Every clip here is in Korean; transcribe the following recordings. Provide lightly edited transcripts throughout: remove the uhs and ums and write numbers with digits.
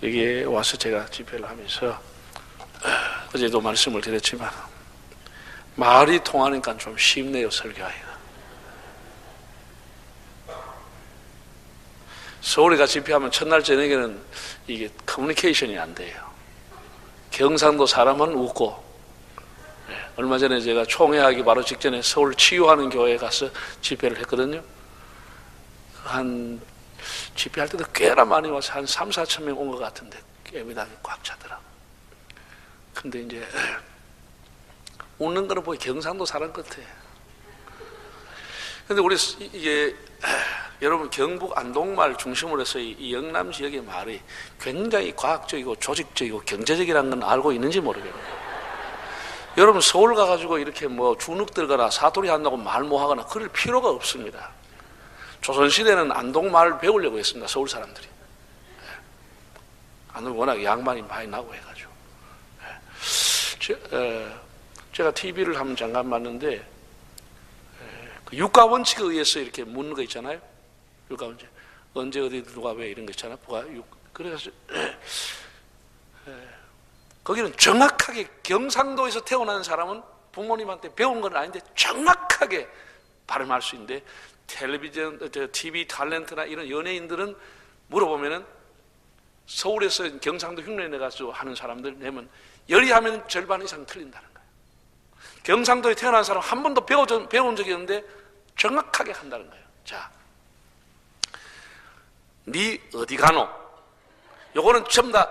여기에 와서 제가 집회를 하면서 어제도 말씀을 드렸지만 말이 통하니까 좀 쉽네요, 설교하기가. 서울에 가 집회하면 첫날 저녁에는 이게 커뮤니케이션이 안 돼요. 경상도 사람은 웃고, 얼마 전에 제가 총회하기 바로 직전에 서울 치유하는 교회에 가서 집회를 했거든요. 한 집회할 때도 꽤나 많이 와서 한 3, 4천 명 온 것 같은데 예배당이 꽉 차더라고. 근데 이제 웃는 거는 보기 경상도 사람 같아. 근데 우리 이게 여러분 경북 안동말 중심으로 해서 이 영남 지역의 말이 굉장히 과학적이고 조직적이고 경제적이라는 건 알고 있는지 모르겠네요. 여러분 서울 가가지고 이렇게 뭐 주눅 들거나 사투리 한다고 말 못하거나 그럴 필요가 없습니다. 조선시대는 안동말 배우려고 했습니다, 서울 사람들이. 안동 워낙 양반이 많이 나고 해가지고. 제가 TV를 한번 잠깐 봤는데 그 육가원칙에 의해서 이렇게 묻는 거 있잖아요. 육가원칙. 언제 어디 누가 왜 이런 거 있잖아요. 그래서 거기는 정확하게 경상도에서 태어난 사람은 부모님한테 배운 건 아닌데 정확하게 발음할 수 있는데 텔레비전, TV 탤런트나 이런 연예인들은 물어보면은 서울에서 경상도 흉내 내가지고 하는 사람들 내면 열이하면 절반 이상 틀린다는 거예요. 경상도에 태어난 사람 한 번도 배운 적이 없는데 정확하게 한다는 거예요. 자, 니 어디 가노? 요거는 전부 다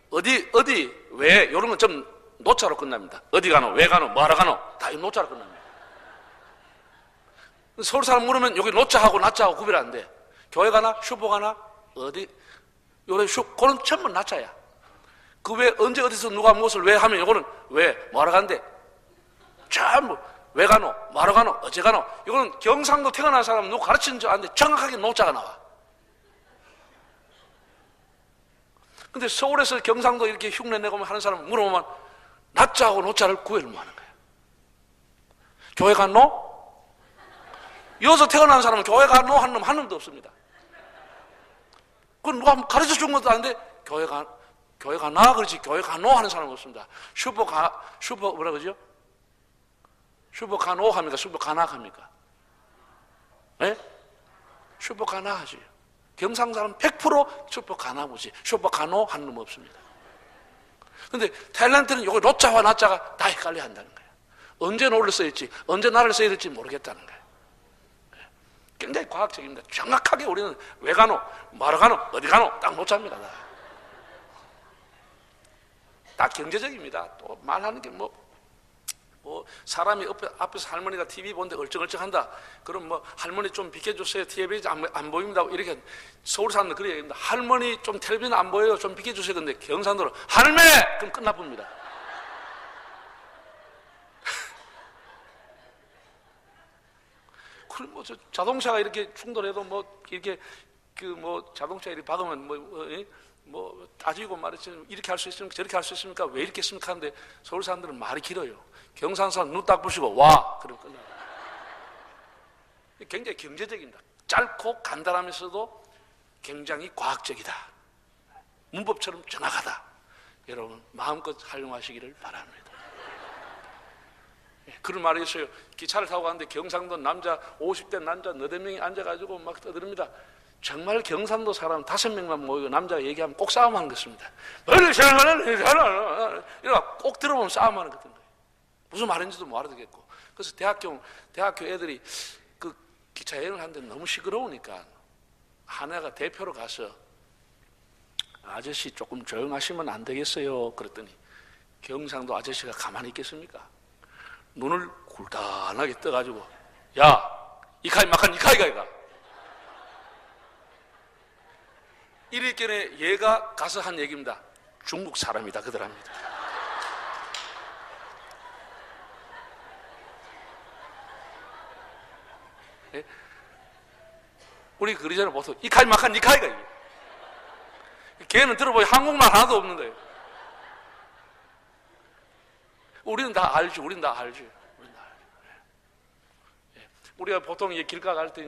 어디 왜 이런 건 좀 노자로 끝납니다. 어디 가노? 왜 가노? 뭐하러 가노? 다 이 노자로 끝납니다. 서울 사람 물으면 여기 노자하고 나자하고 구별 안 돼. 교회 가나? 슈퍼 가나? 어디? 요래 그건 전부 나자야. 그 왜 언제 어디서 누가 무엇을 왜 하면 요거는 왜 뭐하러 간대? 전부 왜 가노? 뭐하러 가노? 어제 가노? 이거는 경상도 태어난 사람 누구 가르치는 줄 아는데 정확하게 노자가 나와. 근데 서울에서 경상도 이렇게 흉내내고 하는 사람 물어보면 나자하고 노자를 구별을 못 하는 거예요. 교회 갔노? 여기서 태어난 사람은 교회 갔노? 하는 놈 한 놈도 없습니다. 그건 누가 가르쳐 준 것도 아닌데 교회 가나? 그렇지 교회 가노? 하는 사람은 없습니다. 슈퍼 뭐라 그러죠? 슈퍼 가노 합니까? 슈퍼 가나 합니까? 예? 슈퍼 가나 하지. 경상 사람 100% 슈퍼 가나 보지. 슈퍼 가노 하는 놈 없습니다. 근데 탤런트는 요거 노자와 나자가 다 헷갈려 한다는 거예요. 언제 노를 써야지, 언제 나를 써야 될지 모르겠다는 거예요. 굉장히 과학적입니다. 정확하게 우리는 왜 가노, 뭐하러 가노, 어디 가노 딱 노자입니다. 다 경제적입니다. 또 말하는 게 사람이 앞에서 할머니가 TV 보는데 얼쩡얼쩡한다. 그럼 할머니 좀 비켜주세요. TV에 안 보입니다. 이렇게 서울 사람들 그래야 됩니다. 할머니 좀 텔레비전 안 보여요. 좀 비켜주세요. 근데 경상도로 할매! 그럼 끝나봅니다. 그럼 자동차가 이렇게 충돌해도 이렇게 자동차 이렇게 박으면 따지고 말했지 이렇게 할 수 있습니까? 저렇게 할 수 있습니까? 왜 이렇게 했습니까? 하는데 서울 사람들은 말이 길어요. 경상 사람 눈 딱 부시고 와! 그럼 끝나요. 굉장히 경제적입니다. 짧고 간단하면서도 굉장히 과학적이다. 문법처럼 정확하다. 여러분 마음껏 활용하시기를 바랍니다. 그런 말이 있어요. 기차를 타고 가는데 경상도 남자 50대 남자 8명이 앉아가지고 막 떠드립니다. 정말 경상도 사람 5명만 모이고 남자가 얘기하면 꼭 싸움하는 것입니다. 이러고 꼭 들어보면 싸움하는 것 같은 거예요. 무슨 말인지도 못 알아듣겠고. 그래서 대학교 애들이 그 기차 여행을 하는데 너무 시끄러우니까 하나가 대표로 가서 아저씨 조금 조용하시면 안 되겠어요. 그랬더니 경상도 아저씨가 가만히 있겠습니까? 눈을 굴단하게 떠가지고 야 이카이 마칸 이카이가 이랬더니 얘가 가서 한 얘기입니다. 중국 사람이다 그들합니다. 예? 우리 그러잖아 보통 이카이 마칸 이카이가 걔는 들어보니 한국말 하나도 없는 거예요. 우리는 다 알죠. 우리가 보통 길가 갈 때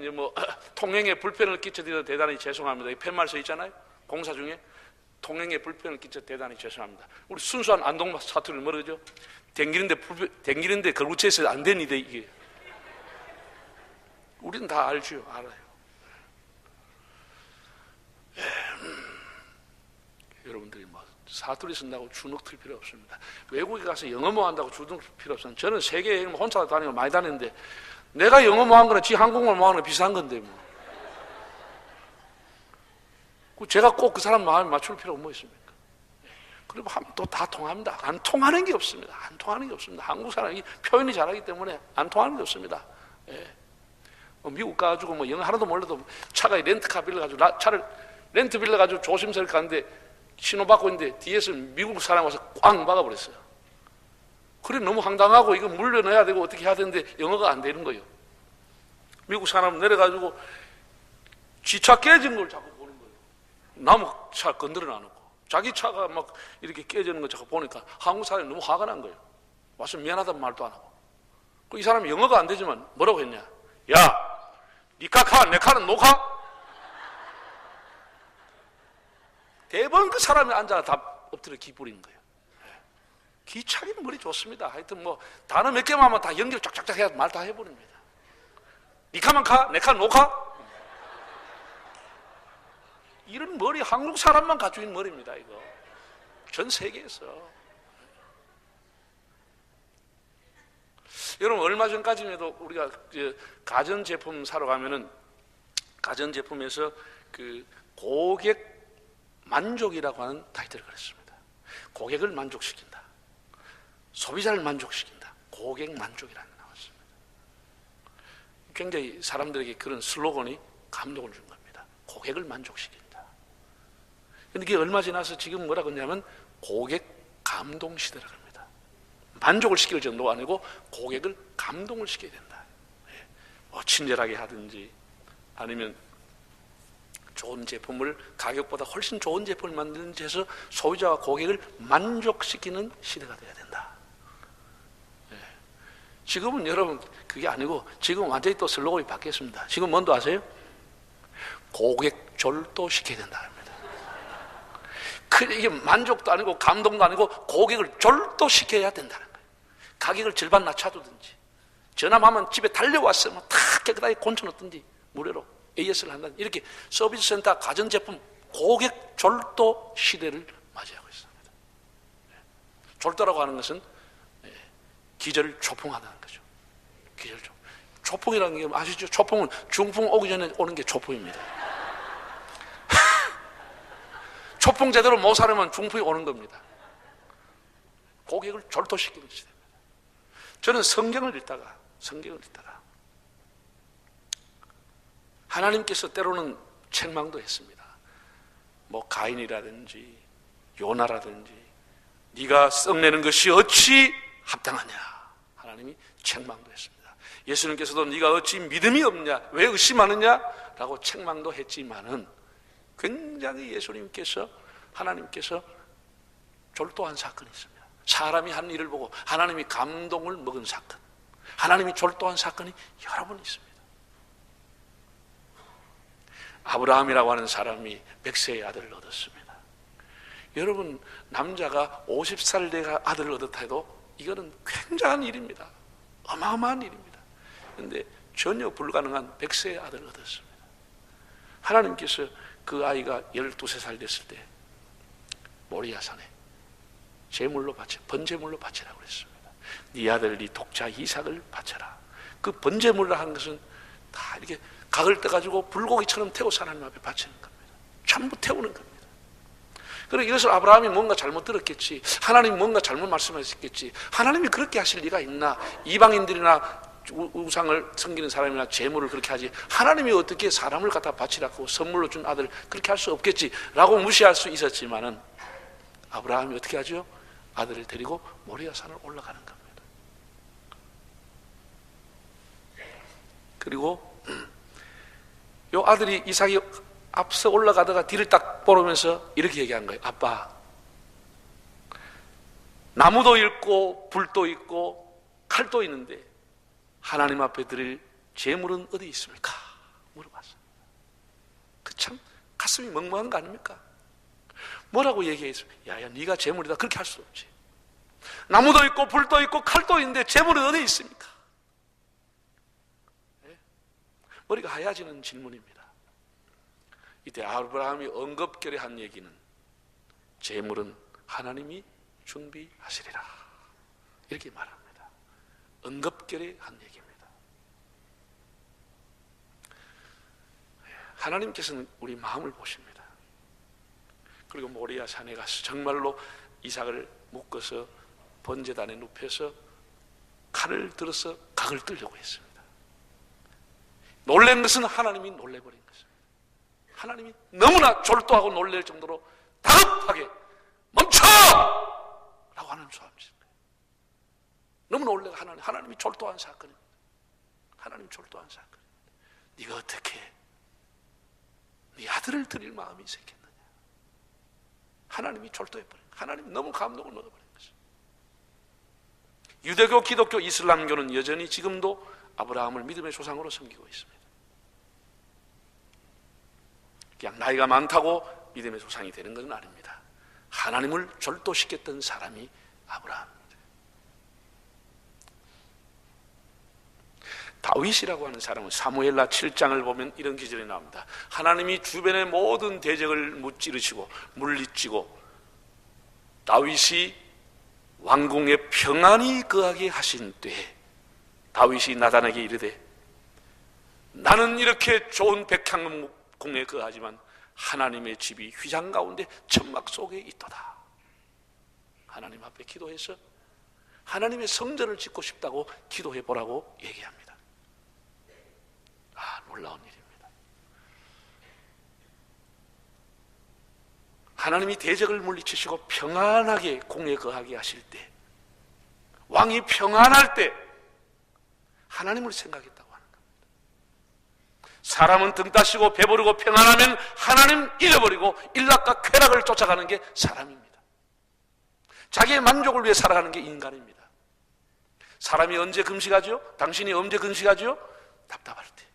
통행에 불편을 끼쳐드려 대단히 죄송합니다. 팻말 써 있잖아요. 공사 중에 통행에 불편을 끼쳐 대단히 죄송합니다. 우리 순수한 안동 사투리를 뭐라 그러죠? 댕기는데 걸구체에서 안 되니 돼 이게. 우리는 다 알죠, 알아요. 여러분들이 뭐 사투리 쓴다고 주눅 들 필요 없습니다. 외국에 가서 영어 뭐 한다고 주눅 들 필요 없습니다. 저는 세계 여행 혼자 다니고 많이 다니는데 내가 영어 뭐 한 거나 지 한국말 뭐 하는 거 비슷한 건데 뭐. 제가 꼭 그 사람 마음에 맞출 필요가 뭐 있습니까? 그리고 하면 또 다 통합니다. 안 통하는 게 없습니다. 안 통하는 게 없습니다. 한국 사람이 표현이 잘하기 때문에 안 통하는 게 없습니다. 예. 미국 가가지고 뭐 영어 하나도 몰라도 차가 렌트카 빌려가지고 차를 렌트 빌려가지고 조심스럽게 가는데 신호 받고 있는데 뒤에서 미국 사람 와서 꽝 막아버렸어요. 그래 너무 황당하고 이거 물려내야 되고 어떻게 해야 되는데 영어가 안 되는 거예요. 미국 사람 내려가지고 지차 깨진 걸 자꾸 보는 거예요. 나무 차 건드려 놔놓고 자기 차가 막 이렇게 깨지는 걸 자꾸 보니까 한국 사람이 너무 화가 난 거예요. 와서 미안하다는 말도 안 하고. 이 사람이 영어가 안 되지만 뭐라고 했냐? 야, 니 카, 내 카는 노카? 대부분 그 사람이 앉아 다 엎드려 기 뿌리는 거예요. 기차기는 머리 좋습니다. 하여튼 뭐 단어 몇 개만 하면 다 연결 쫙쫙쫙 해야 말 다 해버립니다. 니 카만 카, 내 카는 노카? 이런 머리 한국 사람만 가지고 있는 머리입니다. 이거 전 세계에서. 여러분 얼마 전까지만 해도 우리가 가전제품 사러 가면은 가전제품에서 그 고객 만족이라고 하는 타이틀을 그렸습니다. 고객을 만족시킨다. 소비자를 만족시킨다. 고객 만족이라는 게 나왔습니다. 굉장히 사람들에게 그런 슬로건이 감동을 준 겁니다. 고객을 만족시킨다. 그런데 이게 얼마 지나서 지금 뭐라고 하냐면 고객 감동 시대라고 합니다. 만족을 시킬 정도가 아니고 고객을 감동을 시켜야 된다. 뭐 친절하게 하든지 아니면 좋은 제품을 가격보다 훨씬 좋은 제품을 만드는지 해서 소비자와 고객을 만족시키는 시대가 돼야 된다. 지금은 여러분 그게 아니고 지금 완전히 또 슬로건이 바뀌었습니다. 지금 뭔지 아세요? 고객 졸도시켜야 된다 합니다. 이게 만족도 아니고 감동도 아니고 고객을 졸도시켜야 된다는 거예요. 가격을 절반 낮춰주든지 전화하면 집에 달려와서 뭐 다 깨끗하게 곤쳐놓든지 무료로 AS를 한다든지 이렇게 서비스 센터 가전제품 고객 졸도 시대를 맞이하고 있습니다. 졸도라고 하는 것은 기절 초풍하다는 거죠. 기절 초풍. 초풍이라는 게 아시죠? 초풍은 중풍 오기 전에 오는 게 초풍입니다. 초풍 제대로 못 살으면 중풍이 오는 겁니다. 고객을 졸도시키는 시대입니다. 저는 성경을 읽다가 하나님께서 때로는 책망도 했습니다. 뭐 가인이라든지 요나라든지 네가 썩내는 것이 어찌 합당하냐 하나님이 책망도 했습니다. 예수님께서도 네가 어찌 믿음이 없냐 왜 의심하느냐 라고 책망도 했지만은 굉장히 예수님께서 하나님께서 졸도한 사건이 있습니다. 사람이 한 일을 보고 하나님이 감동을 먹은 사건, 하나님이 졸도한 사건이 여러 번 있습니다. 아브라함이라고 하는 사람이 100세의 아들을 얻었습니다. 여러분 남자가 50살 된 아들을 얻었다 해도 이거는 굉장한 일입니다. 어마어마한 일입니다. 그런데 전혀 불가능한 100세의 아들을 얻었습니다. 하나님께서 그 아이가 12세 살 됐을 때 모리아산에 제물로 바쳐 번제물로 바치라고 그랬습니다. 네 아들 네 독자 이삭을 바쳐라. 그 번제물로 하는 것은 다 이렇게 각을 떠가지고 불고기처럼 태워서 하나님 앞에 바치는 겁니다. 전부 태우는 겁니다. 그러니까 이것을 아브라함이 뭔가 잘못 들었겠지, 하나님이 뭔가 잘못 말씀하셨겠지, 하나님이 그렇게 하실 리가 있나, 이방인들이나 우상을 섬기는 사람이나 제물을 그렇게 하지 하나님이 어떻게 사람을 갖다 바치라고 선물로 준 아들 그렇게 할 수 없겠지 라고 무시할 수 있었지만은 아브라함이 어떻게 하죠? 아들을 데리고 모리아산을 올라가는 겁니다. 그리고 요 아들이 이삭이 앞서 올라가다가 뒤를 딱 보면서 이렇게 얘기한 거예요. 아빠, 나무도 있고 불도 있고 칼도 있는데 하나님 앞에 드릴 제물은 어디 있습니까? 물어봤어요. 그 참 가슴이 멍멍한 거 아닙니까? 뭐라고 얘기했어요? 야야, 네가 재물이다. 그렇게 할 수 없지. 나무도 있고 불도 있고 칼도 있는데 재물은 어디 있습니까? 네? 머리가 하얘지는 질문입니다. 이때 아브라함이 언급결에 한 얘기는 재물은 하나님이 준비하시리라, 이렇게 말합니다. 언급결에 한 얘기입니다. 하나님께서는 우리 마음을 보십니다. 그리고 모리아 산에 가서 정말로 이삭을 묶어서 번제단에 눕혀서 칼을 들어서 각을 뜨려고 했습니다. 놀란 것은 하나님이 놀래버린 것입니다. 하나님이 너무나 졸도하고 놀랄 정도로 다급하게 멈춰! 라고 하나님 소함하신 거예요. 너무 놀래가 하나님이 졸도한 사건입니다. 하나님 졸도한 사건입니다. 네가 어떻게 네 아들을 드릴 마음이 있었겠느냐. 하나님이 졸도해버린 거예요. 하나님이 너무 감동을 먹어버린 것입니다. 유대교, 기독교, 이슬람교는 여전히 지금도 아브라함을 믿음의 조상으로 섬기고 있습니다. 그냥 나이가 많다고 믿음의 조상이 되는 것은 아닙니다. 하나님을 졸도시켰던 사람이 아브라함입니다. 다윗이라고 하는 사람은 사무엘라 7장을 보면 이런 기절이 나옵니다. 하나님이 주변의 모든 대적을 무찌르시고 물리치고 다윗이 왕궁에 평안히 거하게 하신 때에 다윗이 나단에게 이르되 나는 이렇게 좋은 백향목궁에 거하지만 하나님의 집이 휘장 가운데 천막 속에 있도다. 하나님 앞에 기도해서 하나님의 성전을 짓고 싶다고 기도해 보라고 얘기합니다. 놀라운 일입니다. 하나님이 대적을 물리치시고 평안하게 궁에 거하게 하실 때, 왕이 평안할 때 하나님을 생각했다고 하는 겁니다. 사람은 등 따시고 배부르고 평안하면 하나님 잃어버리고 일락과 쾌락을 쫓아가는 게 사람입니다. 자기의 만족을 위해 살아가는 게 인간입니다. 사람이 언제 금식하죠? 당신이 언제 금식하죠? 답답할 때,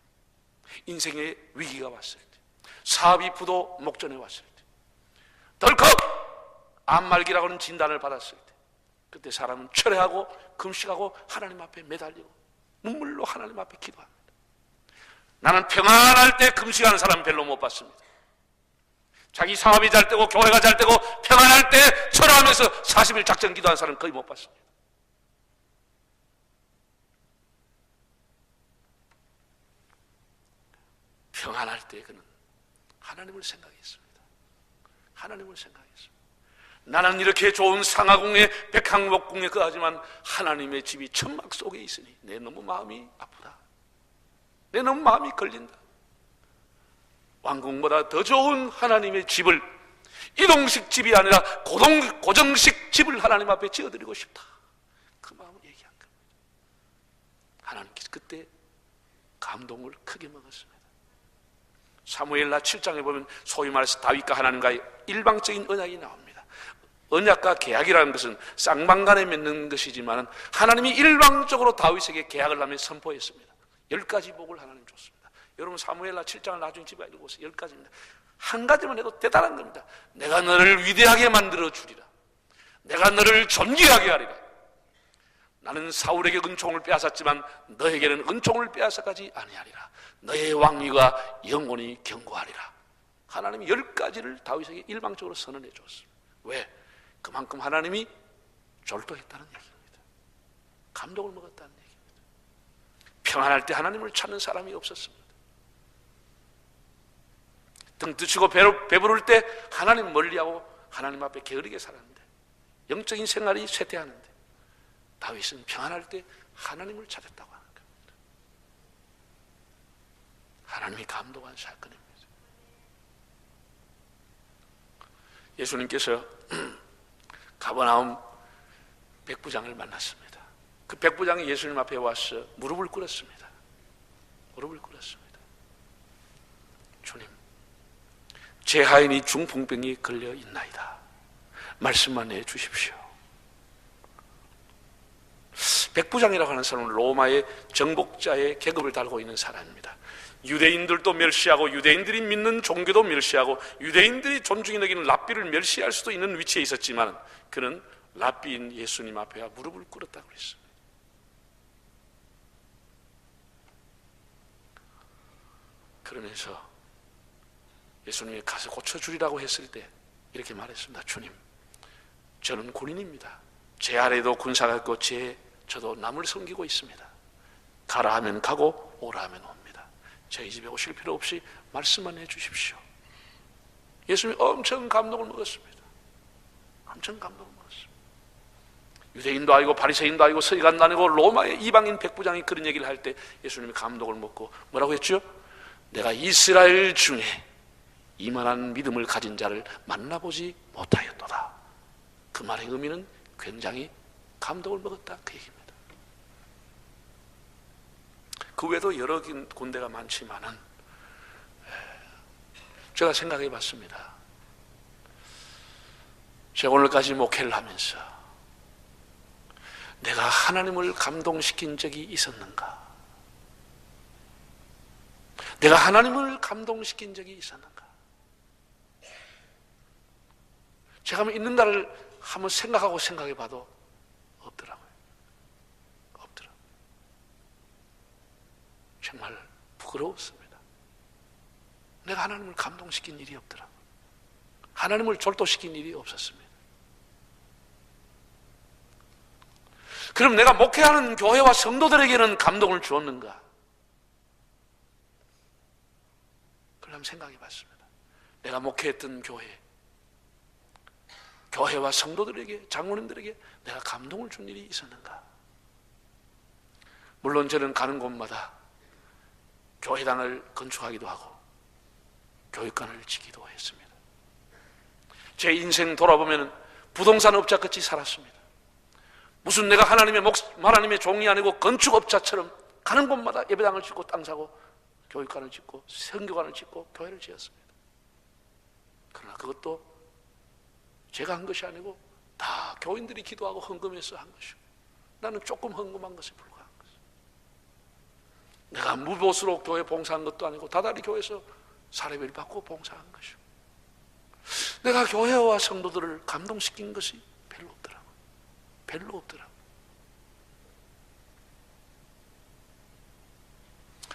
인생의 위기가 왔을 때, 사업이 부도 목전에 왔을 때, 덜컥 암말기라고 하는 진단을 받았을 때, 그때 사람은 철회하고 금식하고 하나님 앞에 매달리고 눈물로 하나님 앞에 기도합니다. 나는 평안할 때 금식하는 사람 별로 못 봤습니다. 자기 사업이 잘 되고 교회가 잘 되고 평안할 때 철회하면서 40일 작전 기도하는 사람 거의 못 봤습니다. 평안할 때 그는 하나님을 생각했습니다. 하나님을 생각했습니다. 나는 이렇게 좋은 상하궁에 백향목궁에 거하지만 하나님의 집이 천막 속에 있으니 내 너무 마음이 아프다. 내 너무 마음이 걸린다. 왕궁보다 더 좋은 하나님의 집을, 이동식 집이 아니라 고정식 집을 하나님 앞에 지어드리고 싶다. 그 마음을 얘기한 겁니다. 하나님께서 그때 감동을 크게 먹었습니다. 사무엘라 7장에 보면 소위 말해서 다윗과 하나님과의 일방적인 언약이 나옵니다. 언약과 계약이라는 것은 쌍방간에 맺는 것이지만 하나님이 일방적으로 다윗에게 계약을 하며 선포했습니다. 10가지 복을 하나님 줬습니다. 여러분 사무엘라 7장을 나중에 집에 읽어보세요. 10가지입니다. 한 가지만 해도 대단한 겁니다. 내가 너를 위대하게 만들어 주리라. 내가 너를 존귀하게 하리라. 나는 사울에게 은총을 빼앗았지만 너에게는 은총을 빼앗아가지 아니하리라. 너의 왕위가 영원히 견고하리라. 하나님이 10가지를 다윗에게 일방적으로 선언해 줬습니다. 왜? 그만큼 하나님이 졸도했다는 얘기입니다. 감동을 먹었다는 얘기입니다. 평안할 때 하나님을 찾는 사람이 없었습니다. 등 드시고 배부를 때 하나님 멀리하고 하나님 앞에 게으르게 살았는데, 영적인 생활이 쇠퇴하는데 다윗은 평안할 때 하나님을 찾았다고 하는 겁니다. 하나님이 감동한 사건입니다. 예수님께서 가버나움 백부장을 만났습니다. 그 백부장이 예수님 앞에 와서 무릎을 꿇었습니다. 무릎을 꿇었습니다. 주님, 제 하인이 중풍병이 걸려 있나이다. 말씀만 해 주십시오. 백부장이라고 하는 사람은 로마의 정복자의 계급을 달고 있는 사람입니다. 유대인들도 멸시하고 유대인들이 믿는 종교도 멸시하고 유대인들이 존중히 여기는 랍비를 멸시할 수도 있는 위치에 있었지만 그는 랍비인 예수님 앞에 무릎을 꿇었다고 그랬습니다. 그러면서 예수님이 가서 고쳐주리라고 했을 때 이렇게 말했습니다. 주님, 저는 군인입니다. 제 아래도 군사가 있고 저도 남을 섬기고 있습니다. 가라 하면 가고 오라 하면 옵니다. 저희 집에 오실 필요 없이 말씀만 해주십시오. 예수님이 엄청 감동을 먹었습니다. 엄청 감동을 먹었습니다. 유대인도 아니고 바리새인도 아니고 서기관도 아니고 로마의 이방인 백부장이 그런 얘기를 할 때 예수님이 감동을 먹고 뭐라고 했죠? 내가 이스라엘 중에 이만한 믿음을 가진 자를 만나보지 못하였도다. 그 말의 의미는 굉장히 감동을 먹었다 그 얘기입니다. 그 외에도 여러 군데가 많지만은 제가 생각해 봤습니다. 제가 오늘까지 목회를 하면서 내가 하나님을 감동시킨 적이 있었는가? 내가 하나님을 감동시킨 적이 있었는가? 제가 있는가를 한번 생각하고 생각해 봐도 없더라고요. 없더라고요. 정말 부끄러웠습니다. 내가 하나님을 감동시킨 일이 없더라고요. 하나님을 졸도시킨 일이 없었습니다. 그럼 내가 목회하는 교회와 성도들에게는 감동을 주었는가? 그걸 한번 생각해 봤습니다. 내가 목회했던 교회와 성도들에게, 장로님들에게 내가 감동을 준 일이 있었는가? 물론 저는 가는 곳마다 교회당을 건축하기도 하고 교육관을 지기도 했습니다. 제 인생 돌아보면 부동산 업자같이 살았습니다. 무슨 내가 하나님의 종이 아니고 건축업자처럼 가는 곳마다 예배당을 짓고 땅 사고 교육관을 짓고 선교관을 짓고 교회를 지었습니다. 그러나 그것도 제가 한 것이 아니고 다 교인들이 기도하고 헌금해서 한 것이고 나는 조금 헌금한 것에 불과한 것이죠. 내가 무보수로 교회 봉사한 것도 아니고 다달이 교회에서 사례비를 받고 봉사한 것이고 내가 교회와 성도들을 감동시킨 것이 별로 없더라고요. 별로 없더라고요.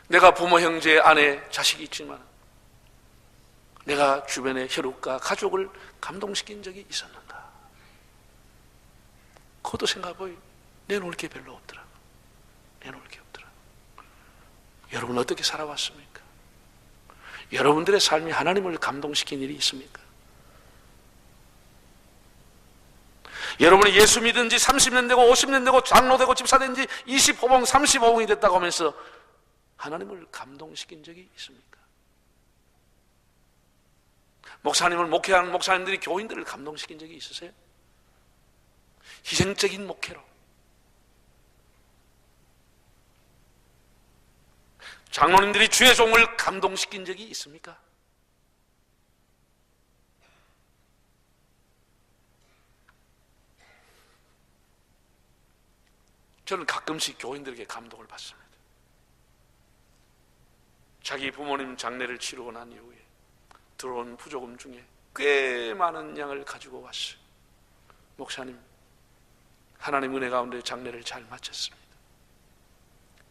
내가 부모, 형제, 아내, 자식이 있지만 내가 주변의 혈육과 가족을 감동시킨 적이 있었는가? 그것도 생각해보니 내놓을 게 별로 없더라고요. 내놓을 게 없더라고요. 여러분 어떻게 살아왔습니까? 여러분들의 삶이 하나님을 감동시킨 일이 있습니까? 여러분이 예수 믿은 지 30년 되고 50년 되고 장로 되고 집사 된 지 20호봉 30호봉이 됐다고 하면서 하나님을 감동시킨 적이 있습니까? 목사님을 목회하는 목사님들이 교인들을 감동시킨 적이 있으세요? 희생적인 목회로 장로님들이 주의 종을 감동시킨 적이 있습니까? 저는 가끔씩 교인들에게 감동을 받습니다. 자기 부모님 장례를 치르고 난 이후에 들어온 부조금 중에 꽤 많은 양을 가지고 왔어요. 목사님, 하나님 은혜 가운데 장례를 잘 마쳤습니다.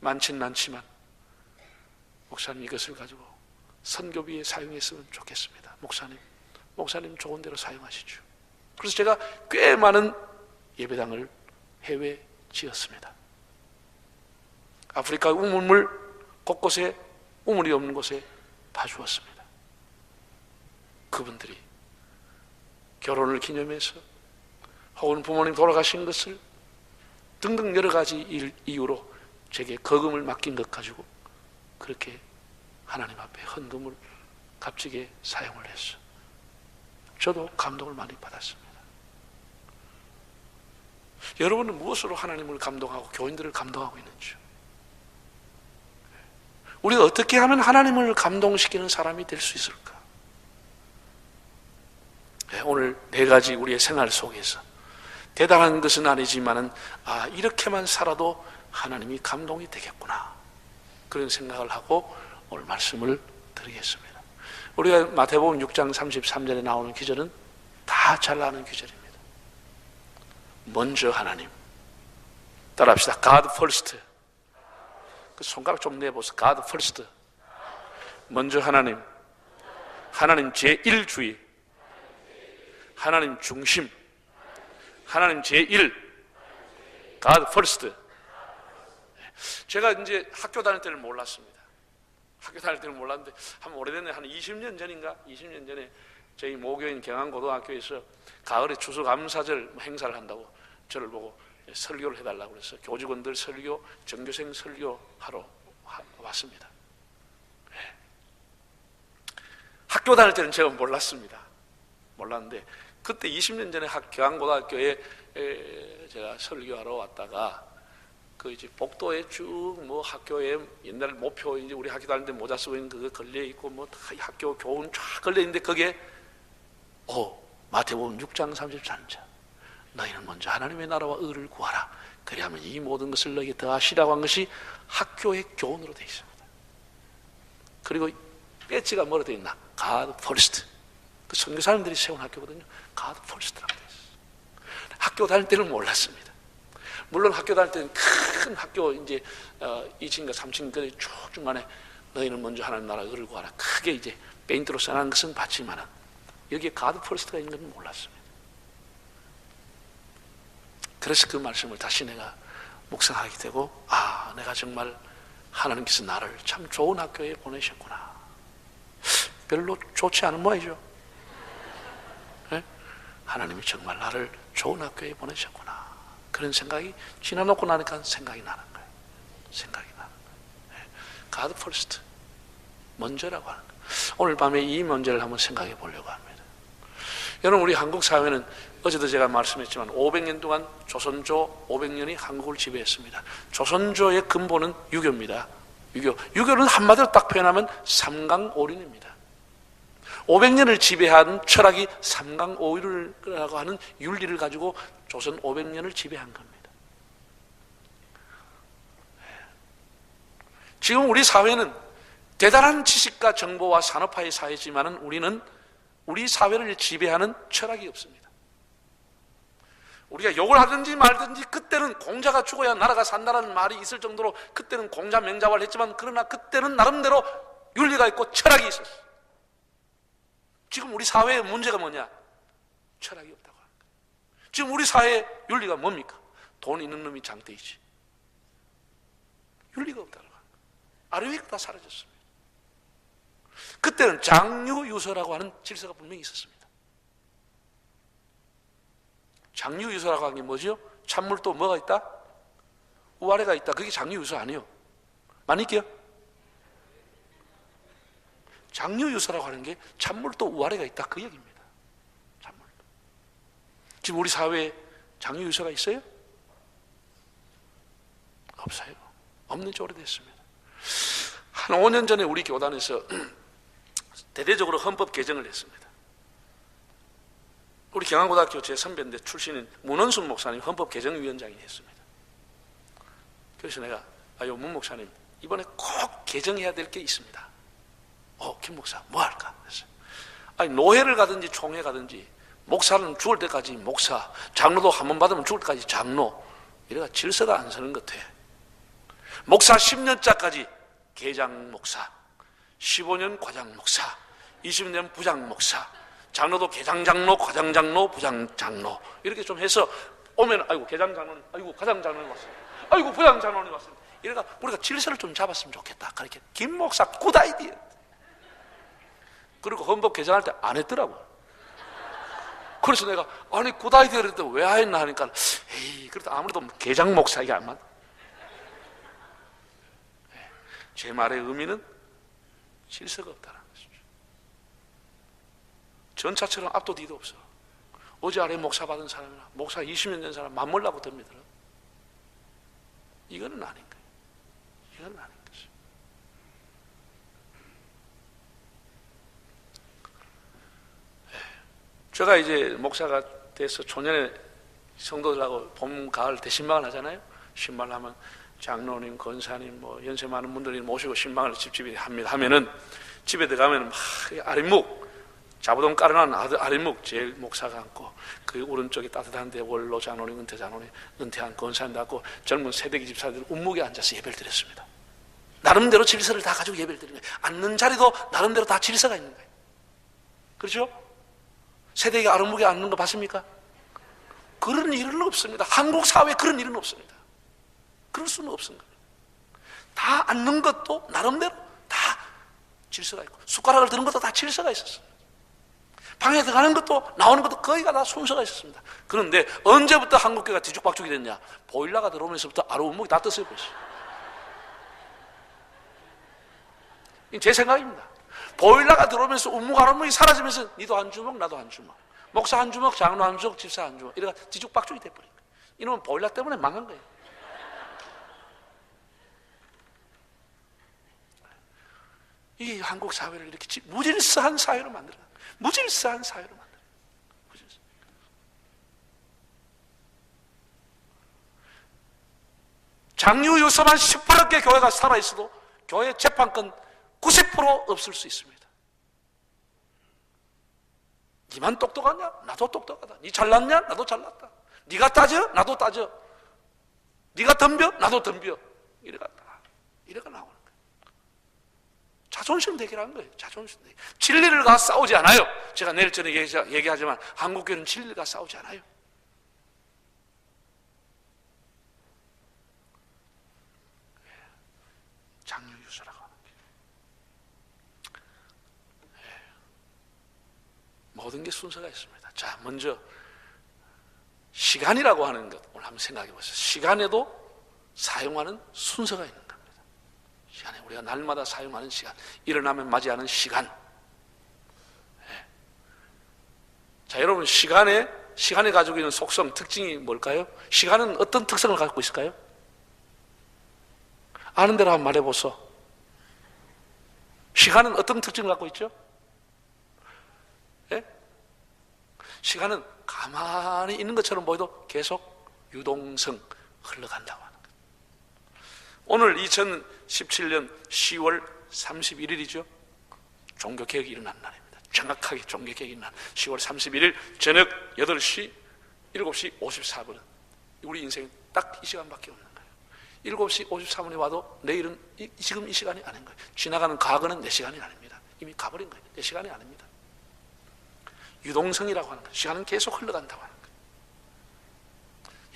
많진 않지만 목사님 이것을 가지고 선교비에 사용했으면 좋겠습니다. 목사님 좋은 대로 사용하시죠. 그래서 제가 꽤 많은 예배당을 해외에 지었습니다. 아프리카 우물물 곳곳에 우물이 없는 곳에 봐주었습니다. 그분들이 결혼을 기념해서 혹은 부모님 돌아가신 것을 등등 여러 가지 이유로 제게 거금을 맡긴 것 가지고 그렇게 하나님 앞에 헌금을 값지게 사용을 했어. 저도 감동을 많이 받았습니다. 여러분은 무엇으로 하나님을 감동하고 교인들을 감동하고 있는지요? 우리가 어떻게 하면 하나님을 감동시키는 사람이 될 수 있을까? 오늘 네 가지 우리의 생활 속에서 대단한 것은 아니지만은 이렇게만 살아도 하나님이 감동이 되겠구나 그런 생각을 하고 오늘 말씀을 드리겠습니다. 우리가 마태복음 6장 33절에 나오는 기절은 다 잘 아는 기절입니다. 먼저 하나님. 따라합시다. God first. 그 손가락 좀 내보세요. God first. 먼저 하나님. 하나님 제1주의. 하나님 중심. 하나님 제1. God first. 제가 이제 학교 다닐 때는 몰랐습니다. 학교 다닐 때는 몰랐는데 한 오래됐네. 한 20년 전인가? 20년 전에 저희 모교인 경안고등학교에서 가을에 추수감사절 행사를 한다고 저를 보고 설교를 해달라고 그래서 교직원들 설교, 전교생 설교하러 왔습니다. 학교 다닐 때는 제가 몰랐습니다. 몰랐는데 그때 20년 전에 경안고등학교에 제가 설교하러 왔다가 그 이제 복도에 쭉 뭐 학교에 옛날 목표 이제 우리 학교 다닐 때 모자 쓰고 있는 그거 걸려 있고 뭐 다 학교 교훈 쫙 걸려 있는데 거기에 마태복음 6장 33절 너희는 먼저 하나님의 나라와 의를 구하라 그리하면 이 모든 것을 너희에게 더하시라고 한 것이 학교의 교훈으로 되어 있습니다. 그리고 배지가 뭐로 되어 있나? God first. 그 선교사님들이 세운 학교거든요. God first라고 되어 있어요. 학교 다닐 때는 몰랐습니다. 물론 학교 다닐 때는 큰 학교 이제 2층인가 3층까지 쭉 중간에 너희는 먼저 하나님 나라 의를 구하라 크게 이제 페인트로 써놓은 것은 봤지만 여기에 God first가 있는 건 몰랐습니다. 그래서 그 말씀을 다시 내가 묵상하게 되고 내가 정말 하나님께서 나를 참 좋은 학교에 보내셨구나. 별로 좋지 않은 모양이죠. 네? 하나님이 정말 나를 좋은 학교에 보내셨구나. 그런 생각이 지나놓고 나니까 생각이 나는 거예요. 생각이 나는 거예요. God first. 먼저라고 하는 거예요. 오늘 밤에 이 문제를 한번 생각해 보려고 합니다. 여러분 우리 한국 사회는 어제도 제가 말씀했지만 500년 동안 조선조 500년이 한국을 지배했습니다. 조선조의 근본은 유교입니다. 유교는 한마디로 딱 표현하면 삼강오륜입니다. 500년을 지배한 철학이 삼강오륜이라고 하는 윤리를 가지고 조선 500년을 지배한 겁니다. 지금 우리 사회는 대단한 지식과 정보와 산업화의 사회지만 우리는 우리 사회를 지배하는 철학이 없습니다. 우리가 욕을 하든지 말든지 그때는 공자가 죽어야 나라가 산다는 말이 있을 정도로 그때는 공자 명자화를 했지만 그러나 그때는 나름대로 윤리가 있고 철학이 있었어요. 지금 우리 사회의 문제가 뭐냐? 철학이 없다고 하는 거예요. 지금 우리 사회의 윤리가 뭡니까? 돈 있는 놈이 장대이지. 윤리가 없다고 하는 거예요. 아르위가 다 사라졌습니다. 그때는 장유유서라고 하는 질서가 분명히 있었습니다. 장유유서라고 하는 게 뭐죠? 찬물도 뭐가 있다? 우아래가 있다. 그게 장유유서 아니에요. 맞니까요? 장유유서라고 하는 게 찬물도 우아래가 있다. 그 얘기입니다. 찬물도. 지금 우리 사회에 장유유서가 있어요? 없어요. 없는 지 오래됐습니다. 한 5년 전에 우리 교단에서 대대적으로 헌법 개정을 했습니다. 우리 경안고등학교 제 선배인데 출신인 문원순 목사님 헌법개정위원장이 했습니다. 그래서 내가 문 목사님 이번에 꼭 개정해야 될 게 있습니다. 김 목사 뭐 할까? 그래서 노회를 가든지 총회 가든지 목사는 죽을 때까지 목사, 장로도 한 번 받으면 죽을 때까지 장로 이래가 질서가 안 서는 것 같아. 목사 10년짜까지 계장 목사, 15년 과장 목사, 20년 부장 목사, 장로도 계장장로, 과장장로, 부장장로 이렇게 좀 해서 오면 아이고 계장장로님, 아이고 과장장로님 왔습니다. 아이고 부장장로님 왔습니다. 이래가 우리가 질서를 좀 잡았으면 좋겠다. 그렇게 김 목사 굿 아이디어. 그리고 헌법 개정할 때 안 했더라고. 그래서 내가 굿 아이디어를 했더니 왜 했나 하니까 그래도 아무래도 계장 목사 이게 안 맞아. 제 말의 의미는 질서가 없다는 것이죠. 전차처럼 앞도 뒤도 없어. 어제 아래 목사 받은 사람이나 목사 20년 된 사람 맞물라고 듭니다. 이거는 아닌 거예요. 이거는 아닌 것이죠. 제가 이제 목사가 돼서 초년에 성도들하고 봄, 가을 대신방을 하잖아요. 신방을 하면 장로님, 권사님, 연세 많은 분들이 모시고 신방을 집집이 합니다. 하면은 집에 들어가면 막 아랫목, 자부동 깔아놓은 아랫목 제일 목사가 앉고, 그 오른쪽에 따뜻한데 원로 장로님, 은퇴 장로님, 은퇴한 권사님도 앉고, 젊은 세대기 집사들 운목에 앉아서 예배를 드렸습니다. 나름대로 질서를 다 가지고 예배를 드리는 거예요. 앉는 자리도 나름대로 다 질서가 있는 거예요. 그렇죠? 세대기 아랫목에 앉는 거 봤습니까? 그런 일은 없습니다. 한국 사회에 그런 일은 없습니다. 그럴 수는 없는 거예요. 다 앉는 것도 나름대로 다 질서가 있고, 숟가락을 드는 것도 다 질서가 있었습니다. 방에 들어가는 것도 나오는 것도 거의가 다 순서가 있었습니다. 그런데 언제부터 한국교회가 뒤죽박죽이 됐냐? 보일러가 들어오면서부터 아랫목이 다 떴어요. 벌써. 제 생각입니다. 보일러가 들어오면서 운목 아랫목이 사라지면서 니도 한 주먹 나도 한 주먹, 목사 한 주먹, 장로 한 주먹, 집사 한 주먹, 이래가 뒤죽박죽이 돼버린 거예요. 이놈은 보일러 때문에 망한 거예요. 이 한국 사회를 이렇게 무질서한 사회로 만들어, 무질서한 사회로 만들어. 장유유서만 18억개 교회가 살아있어도 교회 재판권 90% 없을 수 있습니다. 니만 똑똑하냐? 나도 똑똑하다. 니 잘났냐? 나도 잘났다. 니가 따져? 나도 따져. 니가 덤벼? 나도 덤벼. 이래가 나오는 거예요. 자존심 대결하는 거예요. 자존심 대결. 진리를 가 싸우지 않아요. 제가 내일 전에 얘기하지만 한국교회는 진리를 가 싸우지 않아요. 장유유서라고 하는 게 모든 게 순서가 있습니다. 자, 먼저 시간이라고 하는 것 오늘 한번 생각해 보세요. 시간에도 사용하는 순서가 있는 겁니다. 시간에 우리가 날마다 사용하는 시간, 일어나면 맞이하는 시간. 네. 자, 여러분 시간에 가지고 있는 속성, 특징이 뭘까요? 시간은 어떤 특성을 갖고 있을까요? 아는 대로 한번 말해보소. 시간은 어떤 특징을 갖고 있죠? 예? 시간은 가만히 있는 것처럼 보여도 계속 유동성 흘러간다고 하는 거예요. 오늘 2017년 10월 31일이죠. 종교개혁이 일어난 날입니다. 정확하게 종교개혁이 일어난 10월 31일 저녁 8시, 7시 54분. 우리 인생은 딱 이 시간밖에 없는 거예요. 7시 54분에 와도 내일은 지금 이 시간이 아닌 거예요. 지나가는 과거는 내 시간이 아닙니다. 이미 가버린 거예요. 내 시간이 아닙니다. 유동성이라고 하는 거예요. 시간은 계속 흘러간다고 하는 거예요.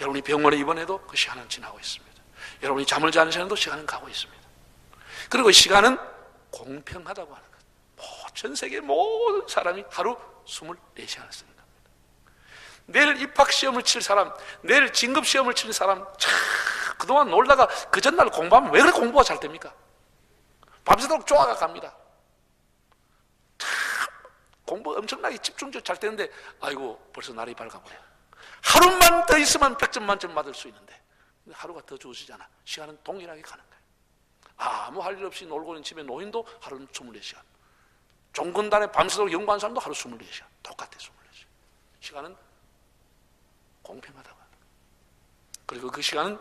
여러분이 병원에 입원해도 그 시간은 지나고 있습니다. 여러분이 잠을 자는 시간도 시간은 가고 있습니다. 그리고 시간은 공평하다고 하는 거예요. 전 세계 모든 사람이 하루 24시간을 쓰는 겁니다. 내일 입학시험을 칠 사람, 내일 진급시험을 치는 사람, 그동안 놀다가 그 전날 공부하면 왜 그렇게 공부가 잘 됩니까? 밤새도록 조화가 갑니다. 공부 엄청나게 집중적으로 잘 되는데 아이고 벌써 날이 밝아버려요. 하루만 더 있으면 100점 만점 받을 수 있는데 하루가 더 주어지잖아. 시간은 동일하게 가는 거예요. 아무 할 일 없이 놀고 있는 집에 노인도 하루 24시간, 종근단에 밤새도록 연구한 사람도 하루 24시간, 똑같아. 24시간. 시간은 공평하다고 하는 거예요. 그리고 그 시간은